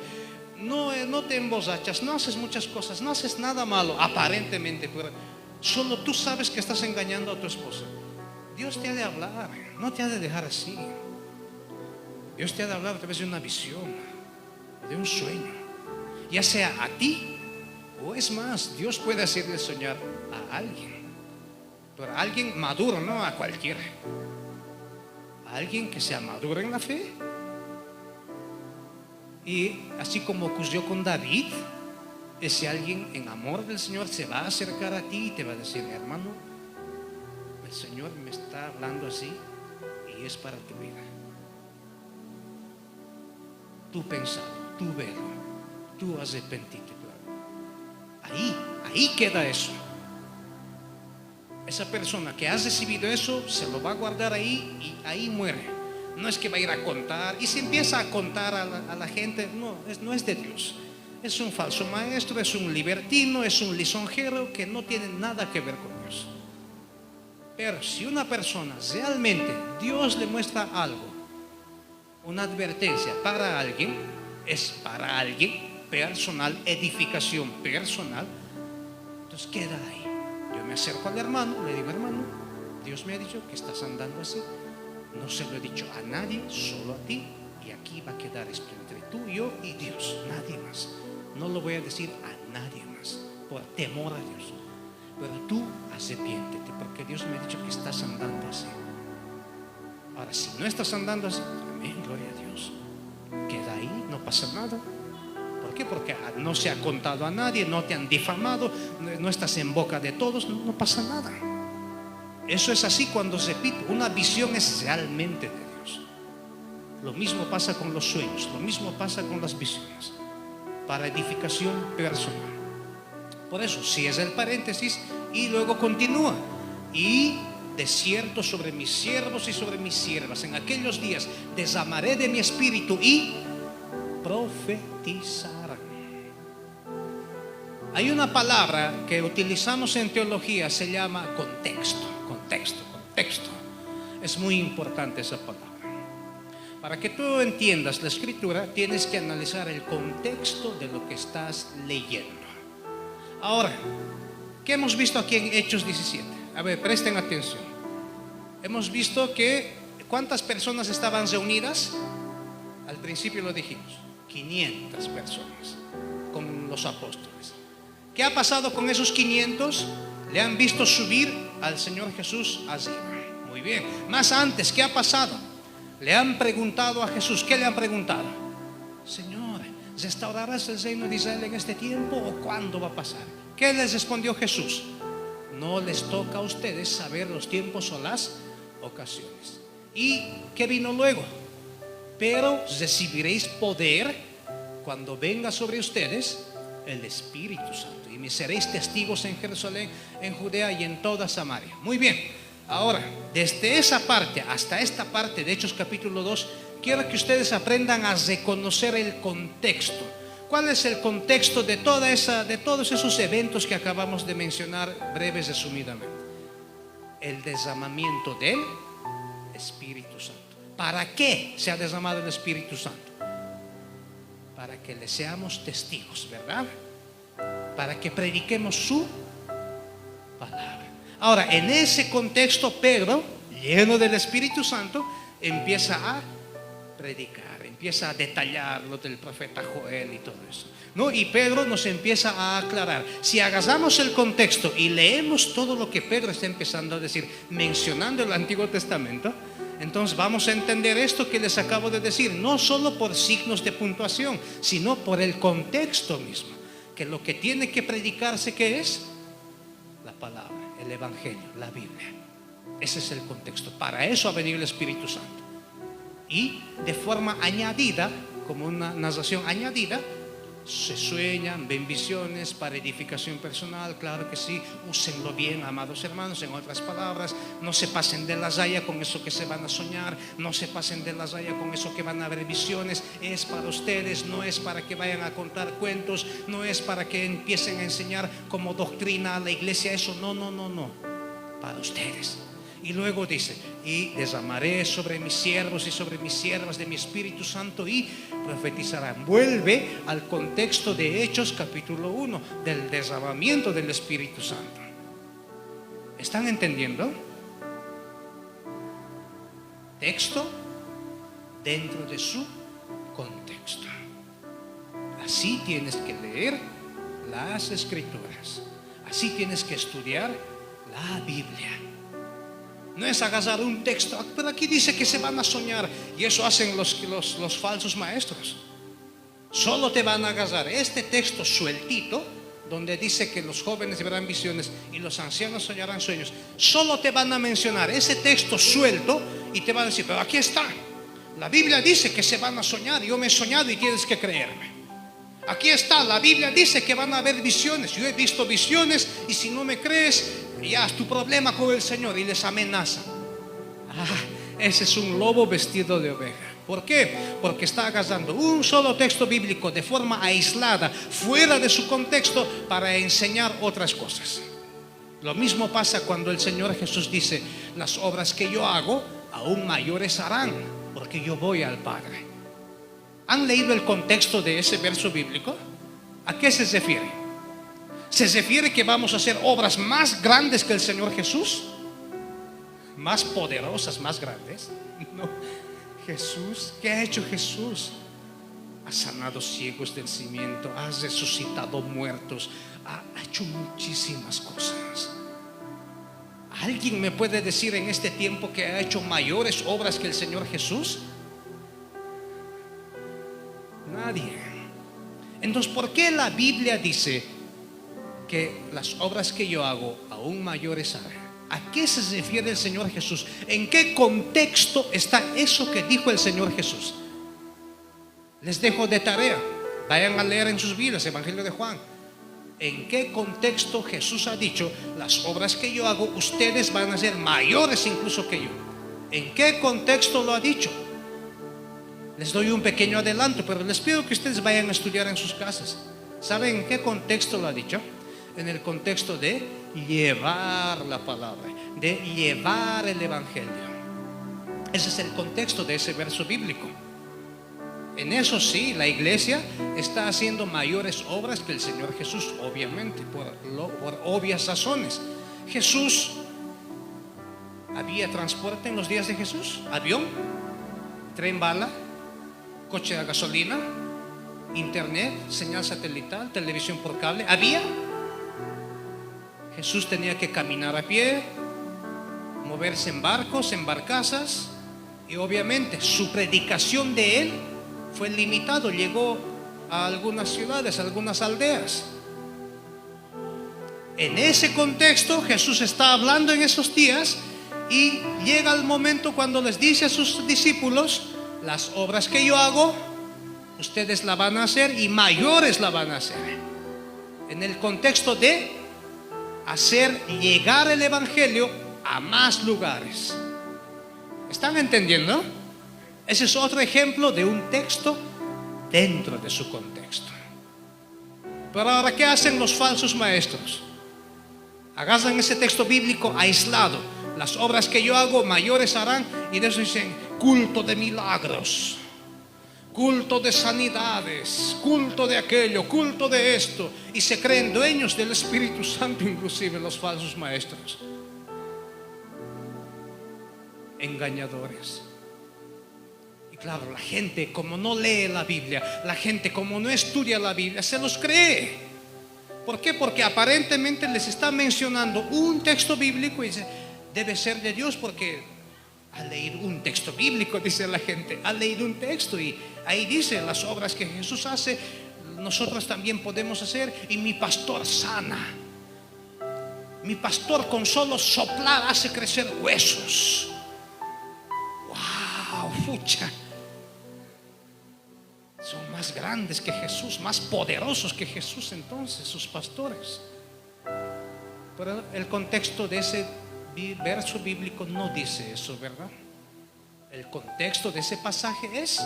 no te emborrachas, no haces muchas cosas, no haces nada malo aparentemente, pero solo tú sabes que estás engañando a tu esposa. Dios te ha de hablar, no te ha de dejar así. Dios te ha de hablar a través de una visión, de un sueño, ya sea a ti o es más, Dios puede hacerle soñar a alguien, pero a alguien maduro, no a cualquiera, a alguien que sea maduro en la fe. Y así como ocurrió con David, ese alguien en amor del Señor se va a acercar a ti y te va a decir: hermano, el Señor me está hablando así y es para tu vida. Tú pensalo, tú velo. tú arrepentite, claro. Ahí queda eso. Esa persona que ha recibido eso se lo va a guardar ahí y ahí muere. No es que va a ir a contar y se empieza a contar a la gente. No es de Dios. Es un falso maestro, es un libertino, es un lisonjero que no tiene nada que ver con Dios. Pero si una persona realmente Dios le muestra algo, una advertencia para alguien, es para alguien personal, edificación personal, entonces queda ahí. Yo me acerco al hermano, le digo: hermano, Dios me ha dicho que estás andando así. No se lo he dicho a nadie, solo a ti. Y aquí va a quedar esto entre tú, yo y Dios, nadie más. No lo voy a decir a nadie más, por temor a Dios. Pero tú arrepiéntete, porque Dios me ha dicho que estás andando así. Ahora, si no estás andando así, amén, gloria a Dios, queda ahí, no pasa nada. ¿Por qué? Porque no se ha contado a nadie, no te han difamado, no estás en boca de todos, no pasa nada. Eso es así cuando, repito, una visión es realmente de Dios. Lo mismo pasa con los sueños, lo mismo pasa con las visiones, para edificación personal. Por eso, si es el paréntesis, y luego continúa: y de cierto sobre mis siervos y sobre mis siervas en aquellos días derramaré de mi espíritu y profetizarán. Hay una palabra que utilizamos en teología, se llama contexto. Es muy importante esa palabra. Para que tú entiendas la escritura, tienes que analizar el contexto de lo que estás leyendo. Ahora, ¿qué hemos visto aquí en Hechos 17? A ver, presten atención. Hemos visto que ¿cuántas personas estaban reunidas? Al principio lo dijimos, 500 personas con los apóstoles. ¿Qué ha pasado con esos 500? Le han visto subir al Señor Jesús arriba. Muy bien. Más antes, ¿qué ha pasado? Le han preguntado a Jesús. ¿Qué le han preguntado? Señor, ¿restaurarás el reino de Israel en este tiempo o cuándo va a pasar? ¿Qué les respondió Jesús? No les toca a ustedes saber los tiempos o las ocasiones. ¿Y qué vino luego? Pero recibiréis poder cuando venga sobre ustedes el Espíritu Santo, y me seréis testigos en Jerusalén, en Judea y en toda Samaria. Muy bien. Ahora, desde esa parte hasta esta parte de Hechos capítulo 2, quiero que ustedes aprendan a reconocer el contexto. ¿Cuál es el contexto de todos esos eventos que acabamos de mencionar breves resumidamente? El derramamiento del Espíritu Santo. ¿Para qué se ha derramado el Espíritu Santo? Para que le seamos testigos, ¿verdad? Para que prediquemos su palabra. Ahora, en ese contexto, Pedro, lleno del Espíritu Santo, empieza a predicar, empieza a detallar lo del profeta Joel y todo eso, ¿no? Y Pedro nos empieza a aclarar. Si agarramos el contexto y leemos todo lo que Pedro está empezando a decir, mencionando el Antiguo Testamento, entonces vamos a entender esto que les acabo de decir, no solo por signos de puntuación, sino por el contexto mismo, que lo que tiene que predicarse, ¿qué es? La palabra, el Evangelio, la Biblia. Ese es el contexto. Para eso ha venido el Espíritu Santo. Y de forma añadida, como una narración añadida, se sueñan, ven visiones para edificación personal. Claro que sí, úsenlo bien, amados hermanos. En otras palabras, no se pasen de la raya con eso que se van a soñar, no se pasen de la raya con eso que van a ver visiones. Es para ustedes, no es para que vayan a contar cuentos, no es para que empiecen a enseñar como doctrina a la iglesia. Eso no, para ustedes. Y luego dice: y derramaré sobre mis siervos y sobre mis siervas de mi Espíritu Santo y profetizarán. Vuelve al contexto de Hechos capítulo 1, del derramamiento del Espíritu Santo. ¿Están entendiendo? Texto dentro de su contexto. Así tienes que leer las Escrituras. Así tienes que estudiar la Biblia. No es agarrar un texto, pero aquí dice que se van a soñar, y eso hacen los falsos maestros. Solo te van a agarrar este texto sueltito, donde dice que los jóvenes verán visiones y los ancianos soñarán sueños. Solo te van a mencionar ese texto suelto y te van a decir: pero aquí está, la Biblia dice que se van a soñar, yo me he soñado y tienes que creerme. Aquí está, la Biblia dice que van a haber visiones. Yo he visto visiones y si no me crees, ya es tu problema con el Señor, y les amenaza. Ese es un lobo vestido de oveja. ¿Por qué? Porque está agarrando un solo texto bíblico de forma aislada, fuera de su contexto, para enseñar otras cosas. Lo mismo pasa cuando el Señor Jesús dice: las obras que yo hago, aún mayores harán, porque yo voy al Padre. ¿Han leído el contexto de ese verso bíblico? ¿A qué se refiere? ¿Se refiere que vamos a hacer obras más grandes que el Señor Jesús? ¿Más poderosas, más grandes? No. Jesús, ¿qué ha hecho Jesús? Ha sanado ciegos del nacimiento, ha resucitado muertos, ha hecho muchísimas cosas. ¿Alguien me puede decir en este tiempo que ha hecho mayores obras que el Señor Jesús? Nadie. Entonces, ¿por qué la Biblia dice que las obras que yo hago aún mayores haré? ¿A qué se refiere el Señor Jesús? ¿En qué contexto está eso que dijo el Señor Jesús? Les dejo de tarea. Vayan a leer en sus Biblias Evangelio de Juan. ¿En qué contexto Jesús ha dicho: las obras que yo hago, ustedes van a ser mayores incluso que yo? ¿En qué contexto lo ha dicho? Les doy un pequeño adelanto, pero les pido que ustedes vayan a estudiar en sus casas. ¿Saben en qué contexto lo ha dicho? En el contexto de llevar la palabra, de llevar el Evangelio. Ese es el contexto de ese verso bíblico. En eso sí, la iglesia está haciendo mayores obras que el Señor Jesús, obviamente, por obvias razones. Jesús, ¿había transporte en los días de Jesús? ¿Avión? ¿Tren bala? ¿Coche a gasolina? ¿Internet? ¿Señal satelital? ¿Televisión por cable? ¿Había? Jesús tenía que caminar a pie, moverse en barcos, en barcazas, y obviamente su predicación de él fue limitado. Llegó a algunas ciudades, a algunas aldeas. En ese contexto Jesús está hablando en esos días, y llega el momento cuando les dice a sus discípulos: las obras que yo hago, ustedes la van a hacer, y mayores la van a hacer. En el contexto de hacer llegar el Evangelio a más lugares. ¿Están entendiendo? Ese es otro ejemplo de un texto dentro de su contexto. Pero ahora, ¿qué hacen los falsos maestros? Agarran ese texto bíblico aislado: las obras que yo hago, mayores harán, y de eso dicen culto de milagros, culto de sanidades, culto de aquello, culto de esto, y se creen dueños del Espíritu Santo, inclusive los falsos maestros. Engañadores. Y claro, la gente, como no lee la Biblia, la gente, como no estudia la Biblia, se los cree. ¿Por qué? Porque aparentemente les está mencionando un texto bíblico y dice: debe ser de Dios porque ha leído un texto bíblico, dice la gente. Ha leído un texto y ahí dice: las obras que Jesús hace, nosotros también podemos hacer. Y mi pastor sana. Mi pastor con solo soplar hace crecer huesos. ¡Wow! ¡Fucha! Son más grandes que Jesús, más poderosos que Jesús entonces, sus pastores. Pero el contexto de ese verso bíblico no dice eso, ¿verdad? El contexto de ese pasaje es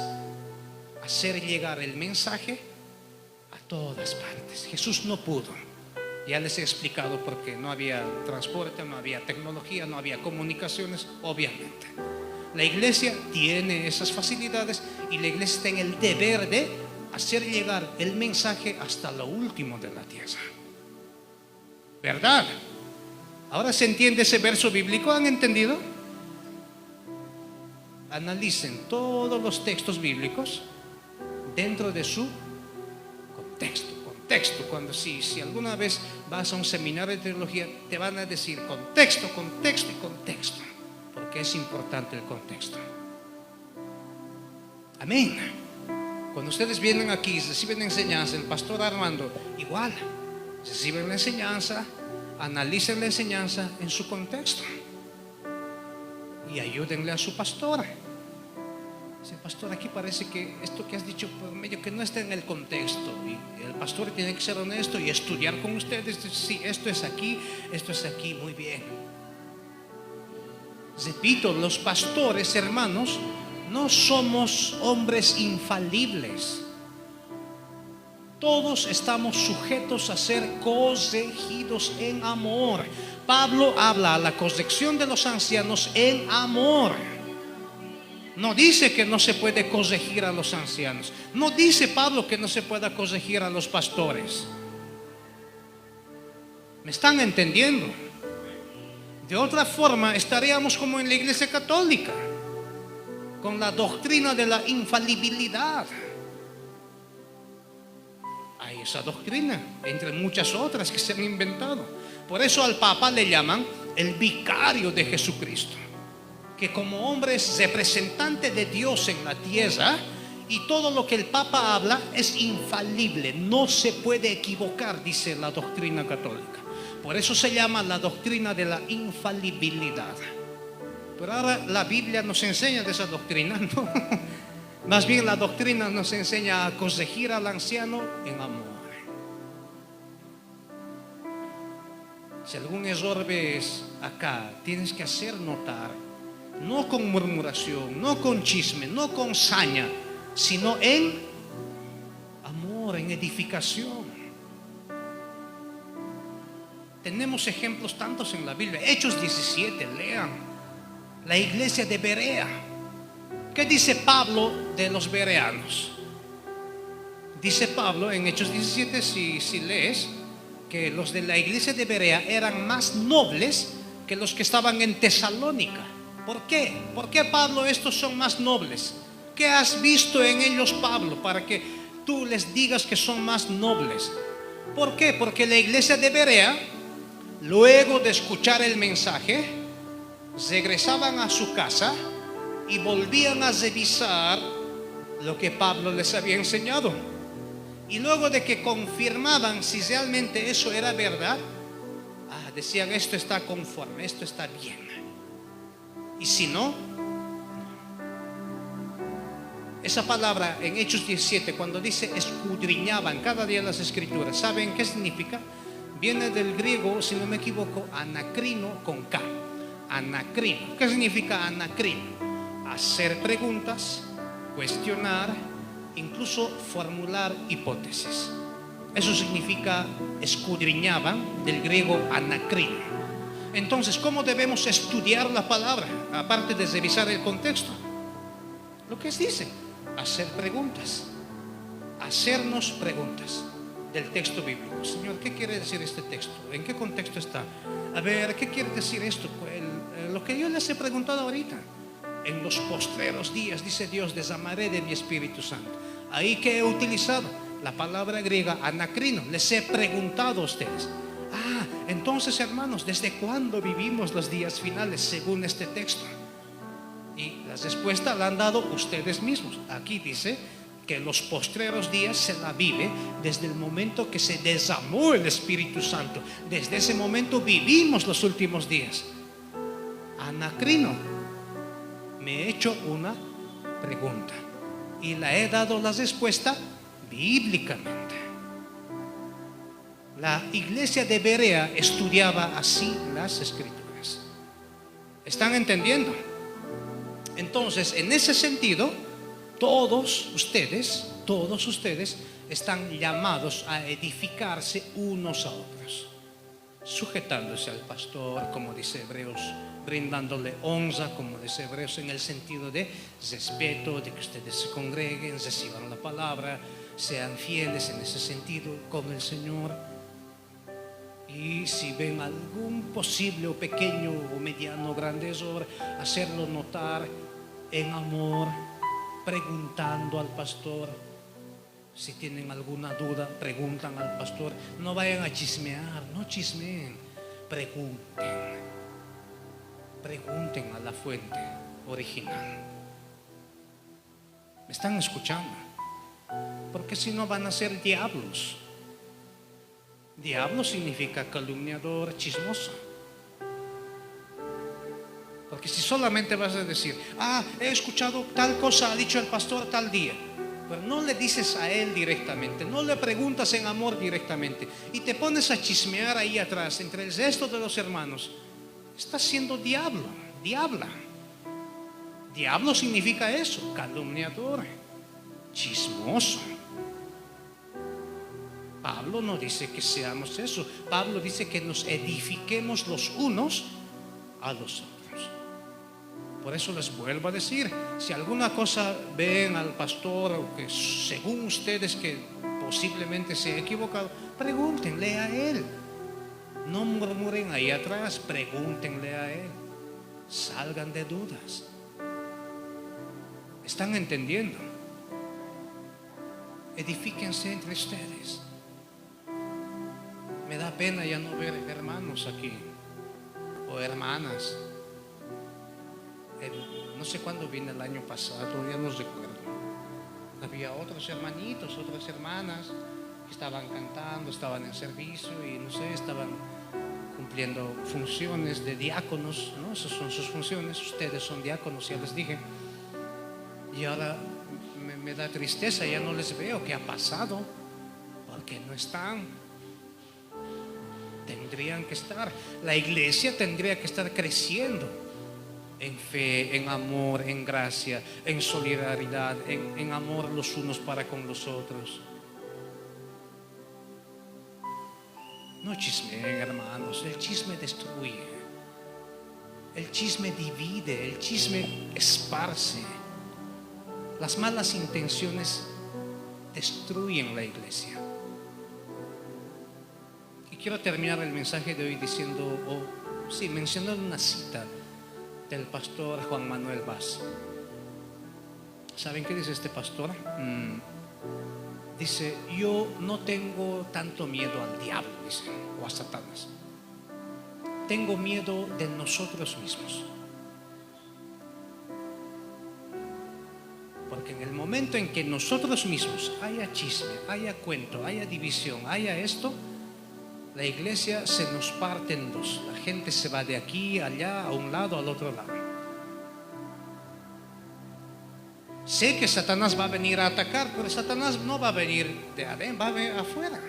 hacer llegar el mensaje a todas partes. Jesús no pudo. Ya les he explicado por qué. No había transporte, no había tecnología, no había comunicaciones, obviamente. La iglesia tiene esas facilidades, y la iglesia está en el deber de hacer llegar el mensaje hasta lo último de la tierra. ¿Verdad? Ahora se entiende ese verso bíblico. ¿Han entendido? Analicen todos los textos bíblicos dentro de su contexto. Cuando si alguna vez vas a un seminario de teología, te van a decir contexto, contexto y contexto, porque es importante el contexto. Amén. Cuando ustedes vienen aquí y reciben enseñanza, el pastor Armando igual reciben la enseñanza, analicen la enseñanza en su contexto y ayúdenle a su pastora. Dice, pastor, aquí parece que esto que has dicho por medio que no está en el contexto. Y el pastor tiene que ser honesto y estudiar con ustedes. Sí, esto es aquí, muy bien. Repito, los pastores, hermanos, no somos hombres infalibles. Todos estamos sujetos a ser corregidos en amor. Pablo habla a la corrección de los ancianos en amor. No dice que no se puede corregir a los ancianos. No dice Pablo que no se pueda corregir a los pastores. ¿Me están entendiendo? De otra forma estaríamos como en la Iglesia Católica, con la doctrina de la infalibilidad. Hay esa doctrina, entre muchas otras que se han inventado. Por eso al Papa le llaman el vicario de Jesucristo, que como hombre es representante de Dios en la tierra, y todo lo que el Papa habla es infalible, no se puede equivocar, dice la doctrina católica. Por eso se llama la doctrina de la infalibilidad. Pero ahora la Biblia nos enseña de esa doctrina, ¿no? Más bien la doctrina nos enseña a corregir al anciano en amor. Si algún error ves acá, tienes que hacer notar, no con murmuración, no con chisme, no con saña, sino en amor, en edificación. Tenemos ejemplos tantos en la Biblia. Hechos 17, lean. La iglesia de Berea. ¿Qué dice Pablo de los bereanos? Dice Pablo en Hechos 17, si lees, que los de la iglesia de Berea eran más nobles que los que estaban en Tesalónica. ¿Por qué? ¿Por qué, Pablo, estos son más nobles? ¿Qué has visto en ellos, Pablo, para que tú les digas que son más nobles? ¿Por qué? Porque la iglesia de Berea, luego de escuchar el mensaje, regresaban a su casa y volvían a revisar lo que Pablo les había enseñado. Y luego de que confirmaban si realmente eso era verdad, decían, esto está conforme, esto está bien. Y si no, esa palabra en Hechos 17, cuando dice escudriñaban cada día las escrituras, ¿saben qué significa? Viene del griego, si no me equivoco, anacrino con K. Anacrino. ¿Qué significa anacrino? Hacer preguntas, cuestionar, incluso formular hipótesis. Eso significa escudriñaban, del griego anacrino. Entonces, ¿cómo debemos estudiar la palabra? Aparte de revisar el contexto, lo que dice, hacer preguntas, hacernos preguntas del texto bíblico. Señor, ¿qué quiere decir este texto? ¿En qué contexto está? A ver, ¿qué quiere decir esto? Lo que yo les he preguntado ahorita. En los postreros días, dice Dios, derramaré de mi Espíritu Santo. Ahí que he utilizado la palabra griega anacrino. Les he preguntado a ustedes. Entonces, hermanos, ¿desde cuándo vivimos los días finales según este texto? Y la respuesta la han dado ustedes mismos. Aquí dice que los postreros días se la vive desde el momento que se derramó el Espíritu Santo. Desde ese momento vivimos los últimos días. Anacrino. Me he hecho una pregunta y la he dado la respuesta bíblicamente. La iglesia de Berea estudiaba así las escrituras. ¿Están entendiendo? Entonces, en ese sentido, todos ustedes están llamados a edificarse unos a otros, sujetándose al pastor, como dice Hebreos, brindándole honra, como dice Hebreos, en el sentido de respeto, de que ustedes se congreguen, reciban la palabra, sean fieles en ese sentido con el Señor. Y si ven algún posible o pequeño o mediano o grande error, hacerlo notar en amor, preguntando al pastor. Si tienen alguna duda, preguntan al pastor. No vayan a chismear, no chismeen, pregunten a la fuente original. ¿Me están escuchando? Porque si no van a ser diablos. Diablo significa calumniador, chismoso. Porque si solamente vas a decir, he escuchado tal cosa, ha dicho el pastor tal día, pero no le dices a él directamente, no le preguntas en amor directamente y te pones a chismear ahí atrás entre el resto de los hermanos, estás siendo diablo, diabla. Diablo significa eso, calumniador, chismoso. Pablo no dice que seamos eso. Pablo dice que nos edifiquemos los unos a los otros. Por eso les vuelvo a decir, si alguna cosa ven al pastor o que según ustedes que posiblemente se ha equivocado, pregúntenle a él. No murmuren ahí atrás, pregúntenle a él. Salgan de dudas. ¿Están entendiendo? Edifíquense entre ustedes. Me da pena ya no ver hermanos aquí o hermanas. No sé cuándo vine el año pasado, ya no recuerdo. Había otros hermanitos, otras hermanas que estaban cantando, estaban en servicio y no sé, estaban cumpliendo funciones de diáconos, ¿no? Esas son sus funciones. Ustedes son diáconos, ya les dije. Y ahora me da tristeza, ya no les veo. ¿Qué ha pasado? Porque no están. Tendrían que estar. La iglesia tendría que estar creciendo en fe, en amor, en gracia, en solidaridad, en amor los unos para con los otros. No chismeen, hermanos. El chisme destruye, el chisme divide, el chisme esparce. Las malas intenciones destruyen la iglesia. Y quiero terminar el mensaje de hoy mencionando una cita del pastor Juan Manuel Vaz. ¿Saben qué dice este pastor? Dice, yo no tengo tanto miedo al diablo, dice, o a Satanás. Tengo miedo de nosotros mismos. Porque en el momento en que nosotros mismos haya chisme, haya cuento, haya división, haya esto, la iglesia se nos parte en dos. La gente se va de aquí, allá, a un lado, al otro lado. Sé que Satanás va a venir a atacar, pero Satanás no va a venir de adentro, va a venir afuera.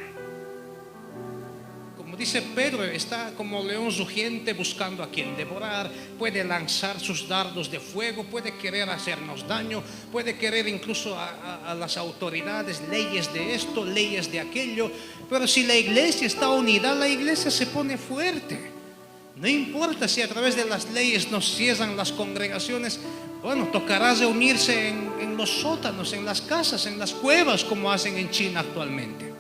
Como dice Pedro, está como león rugiente buscando a quien devorar. Puede lanzar sus dardos de fuego, puede querer hacernos daño, puede querer incluso a las autoridades, leyes de esto, leyes de aquello. Pero si la iglesia está unida, la iglesia se pone fuerte. No importa si a través de las leyes nos cierran las congregaciones. Bueno, tocará reunirse en los sótanos, en las casas, en las cuevas, como hacen en China actualmente.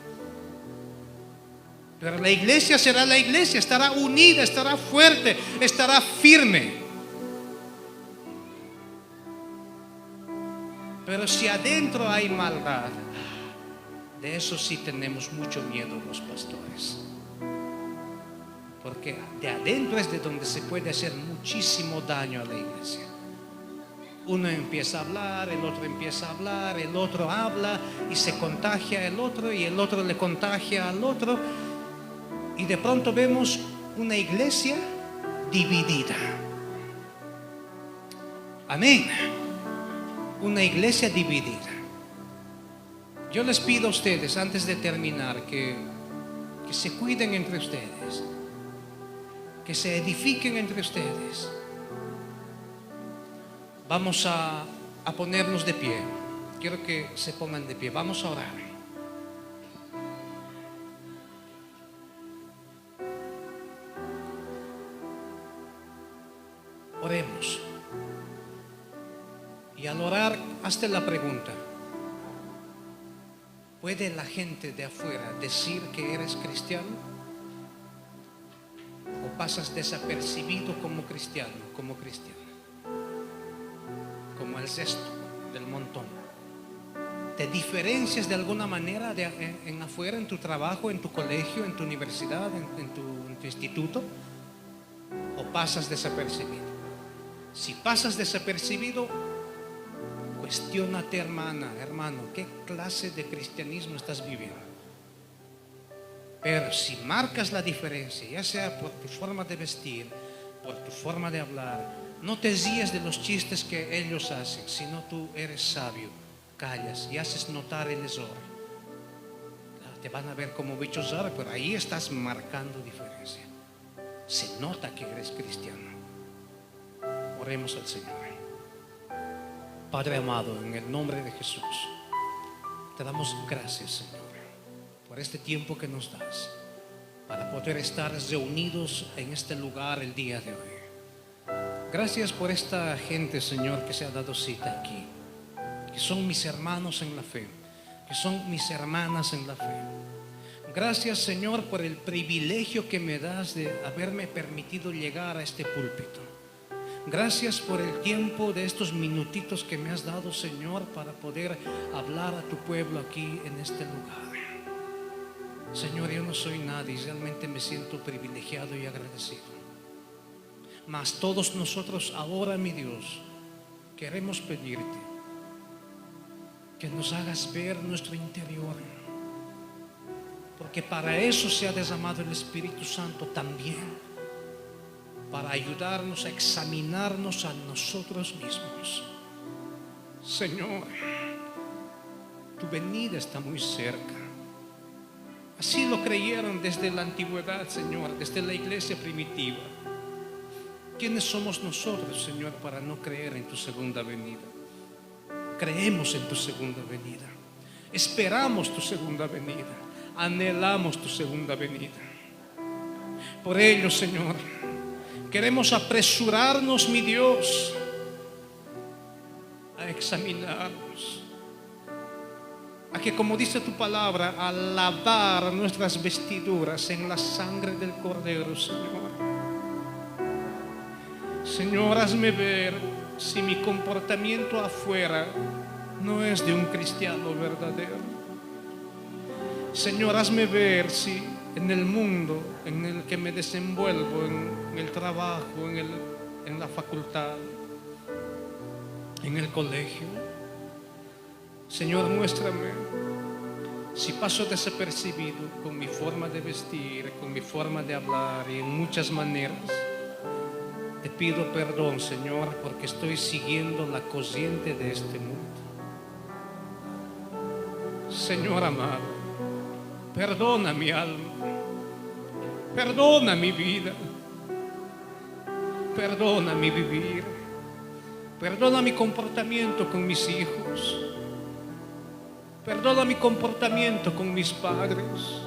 Pero la iglesia será la iglesia, estará unida, estará fuerte, estará firme. Pero si adentro hay maldad, de eso sí tenemos mucho miedo los pastores. Porque de adentro es de donde se puede hacer muchísimo daño a la iglesia. Uno empieza a hablar, el otro empieza a hablar, el otro habla y se contagia el otro y el otro le contagia al otro. Y de pronto vemos una iglesia dividida. Amén. Una iglesia dividida. Yo les pido a ustedes, antes de terminar, que se cuiden entre ustedes, que se edifiquen entre ustedes. Vamos a ponernos de pie. Quiero que se pongan de pie. Vamos a orar. Oremos. Y al orar, hazte la pregunta: ¿puede la gente de afuera decir que eres cristiano? ¿O pasas desapercibido como cristiano, como cristiano? Como el resto del montón. ¿Te diferencias de alguna manera en afuera, en tu trabajo, en tu colegio, en tu universidad, en tu instituto? ¿O pasas desapercibido? Si pasas desapercibido, cuestiónate, hermana, hermano, ¿qué clase de cristianismo estás viviendo? Pero si marcas la diferencia, ya sea por tu forma de vestir, por tu forma de hablar. No te ríes de los chistes que ellos hacen, sino tú eres sabio, callas y haces notar el error. Te van a ver como bichos raros, pero ahí estás marcando diferencia. Se nota que eres cristiano. Oremos al Señor. Padre amado, en el nombre de Jesús, te damos gracias, Señor, por este tiempo que nos das para poder estar reunidos en este lugar el día de hoy. Gracias por esta gente, Señor, que se ha dado cita aquí, que son mis hermanos en la fe, que son mis hermanas en la fe. Gracias, Señor, por el privilegio que me das de haberme permitido llegar a este púlpito. Gracias por el tiempo de estos minutitos que me has dado, Señor, para poder hablar a tu pueblo aquí en este lugar. Señor, yo no soy nadie, realmente me siento privilegiado y agradecido. Mas todos nosotros ahora, mi Dios, queremos pedirte que nos hagas ver nuestro interior, porque para eso se ha derramado el Espíritu Santo también, para ayudarnos a examinarnos a nosotros mismos. Señor, tu venida está muy cerca. Así lo creyeron desde la antigüedad, Señor, desde la iglesia primitiva. ¿Quiénes somos nosotros, Señor, para no creer en tu segunda venida? Creemos en tu segunda venida, esperamos tu segunda venida, anhelamos tu segunda venida. Por ello, Señor, queremos apresurarnos, mi Dios, a examinarnos, a que, como dice tu palabra, a lavar nuestras vestiduras en la sangre del Cordero, Señor. Señor, hazme ver si mi comportamiento afuera no es de un cristiano verdadero. Señor, hazme ver si en el mundo en el que me desenvuelvo, en el trabajo, en la facultad, en el colegio, Señor, muéstrame si paso desapercibido con mi forma de vestir, con mi forma de hablar y en muchas maneras. Te pido perdón, Señor, porque estoy siguiendo la corriente de este mundo. Señor amado, perdona mi alma, perdona mi vida, perdona mi vivir, perdona mi comportamiento con mis hijos, perdona mi comportamiento con mis padres,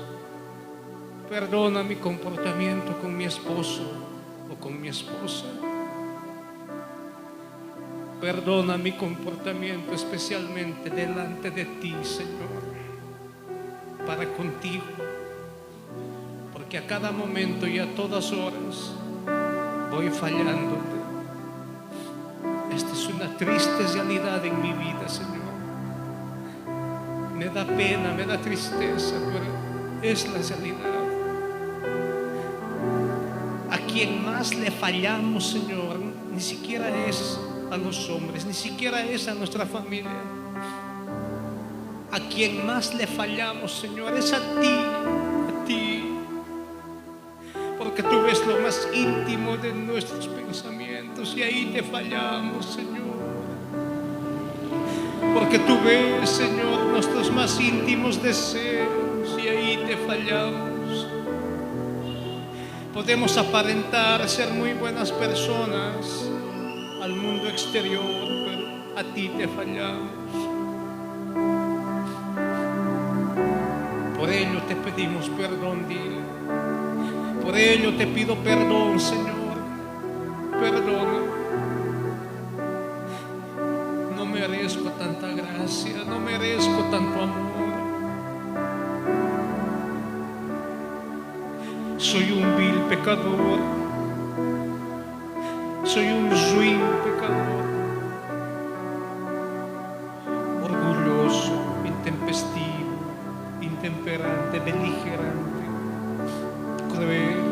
perdona mi comportamiento con mi esposo o con mi esposa, perdona mi comportamiento especialmente delante de ti, Señor, para contigo, porque a cada momento y a todas horas voy fallándote. Esta es una triste realidad en mi vida, Señor. Me da pena, me da tristeza, pero es la realidad. A quien más le fallamos, Señor, ni siquiera es a los hombres, ni siquiera es a nuestra familia. A quien más le fallamos, Señor, es a ti, porque tú ves lo más íntimo de nuestros pensamientos y ahí te fallamos, Señor. Porque tú ves, Señor, nuestros más íntimos deseos y ahí te fallamos. Podemos aparentar ser muy buenas personas al mundo exterior, pero a ti te fallamos. Por ello te pedimos perdón, dile. Por ello te pido perdón, Señor. Perdona. No merezco tanta gracia, no merezco tanto amor. Soy un vil pecador. Soy un ruin pecador. Orgulloso, intempestivo, intemperante, beligerante, cruel.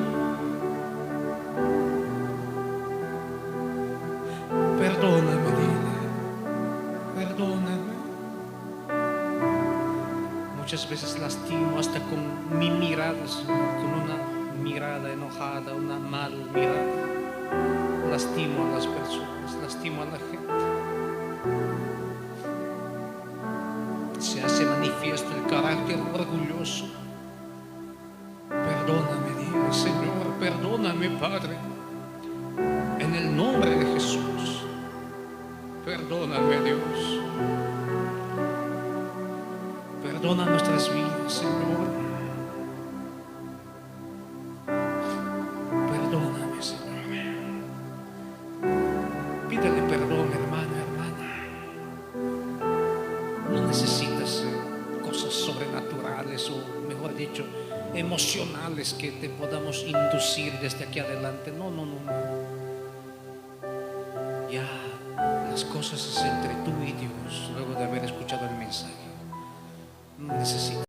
Perdóname, dile. Perdóname. Muchas veces lastimo hasta con mi mirada, Señor, con una mirada enojada, una mal mirada. lastimo a las personas, lastimo a la gente. Se hace manifiesto el carácter orgulloso. Perdóname, dile, Señor, perdóname, Padre, en el nombre de Jesús. Perdóname, Dios. Perdona nuestras vidas, Señor. Perdóname, Señor. Pídele perdón, hermana, hermana. No necesitas cosas sobrenaturales o, mejor dicho, emocionales que te podamos inducir desde aquí adelante. No, no, no, no. Ya las cosas es entre tú y Dios luego de haber escuchado el mensaje. No necesitas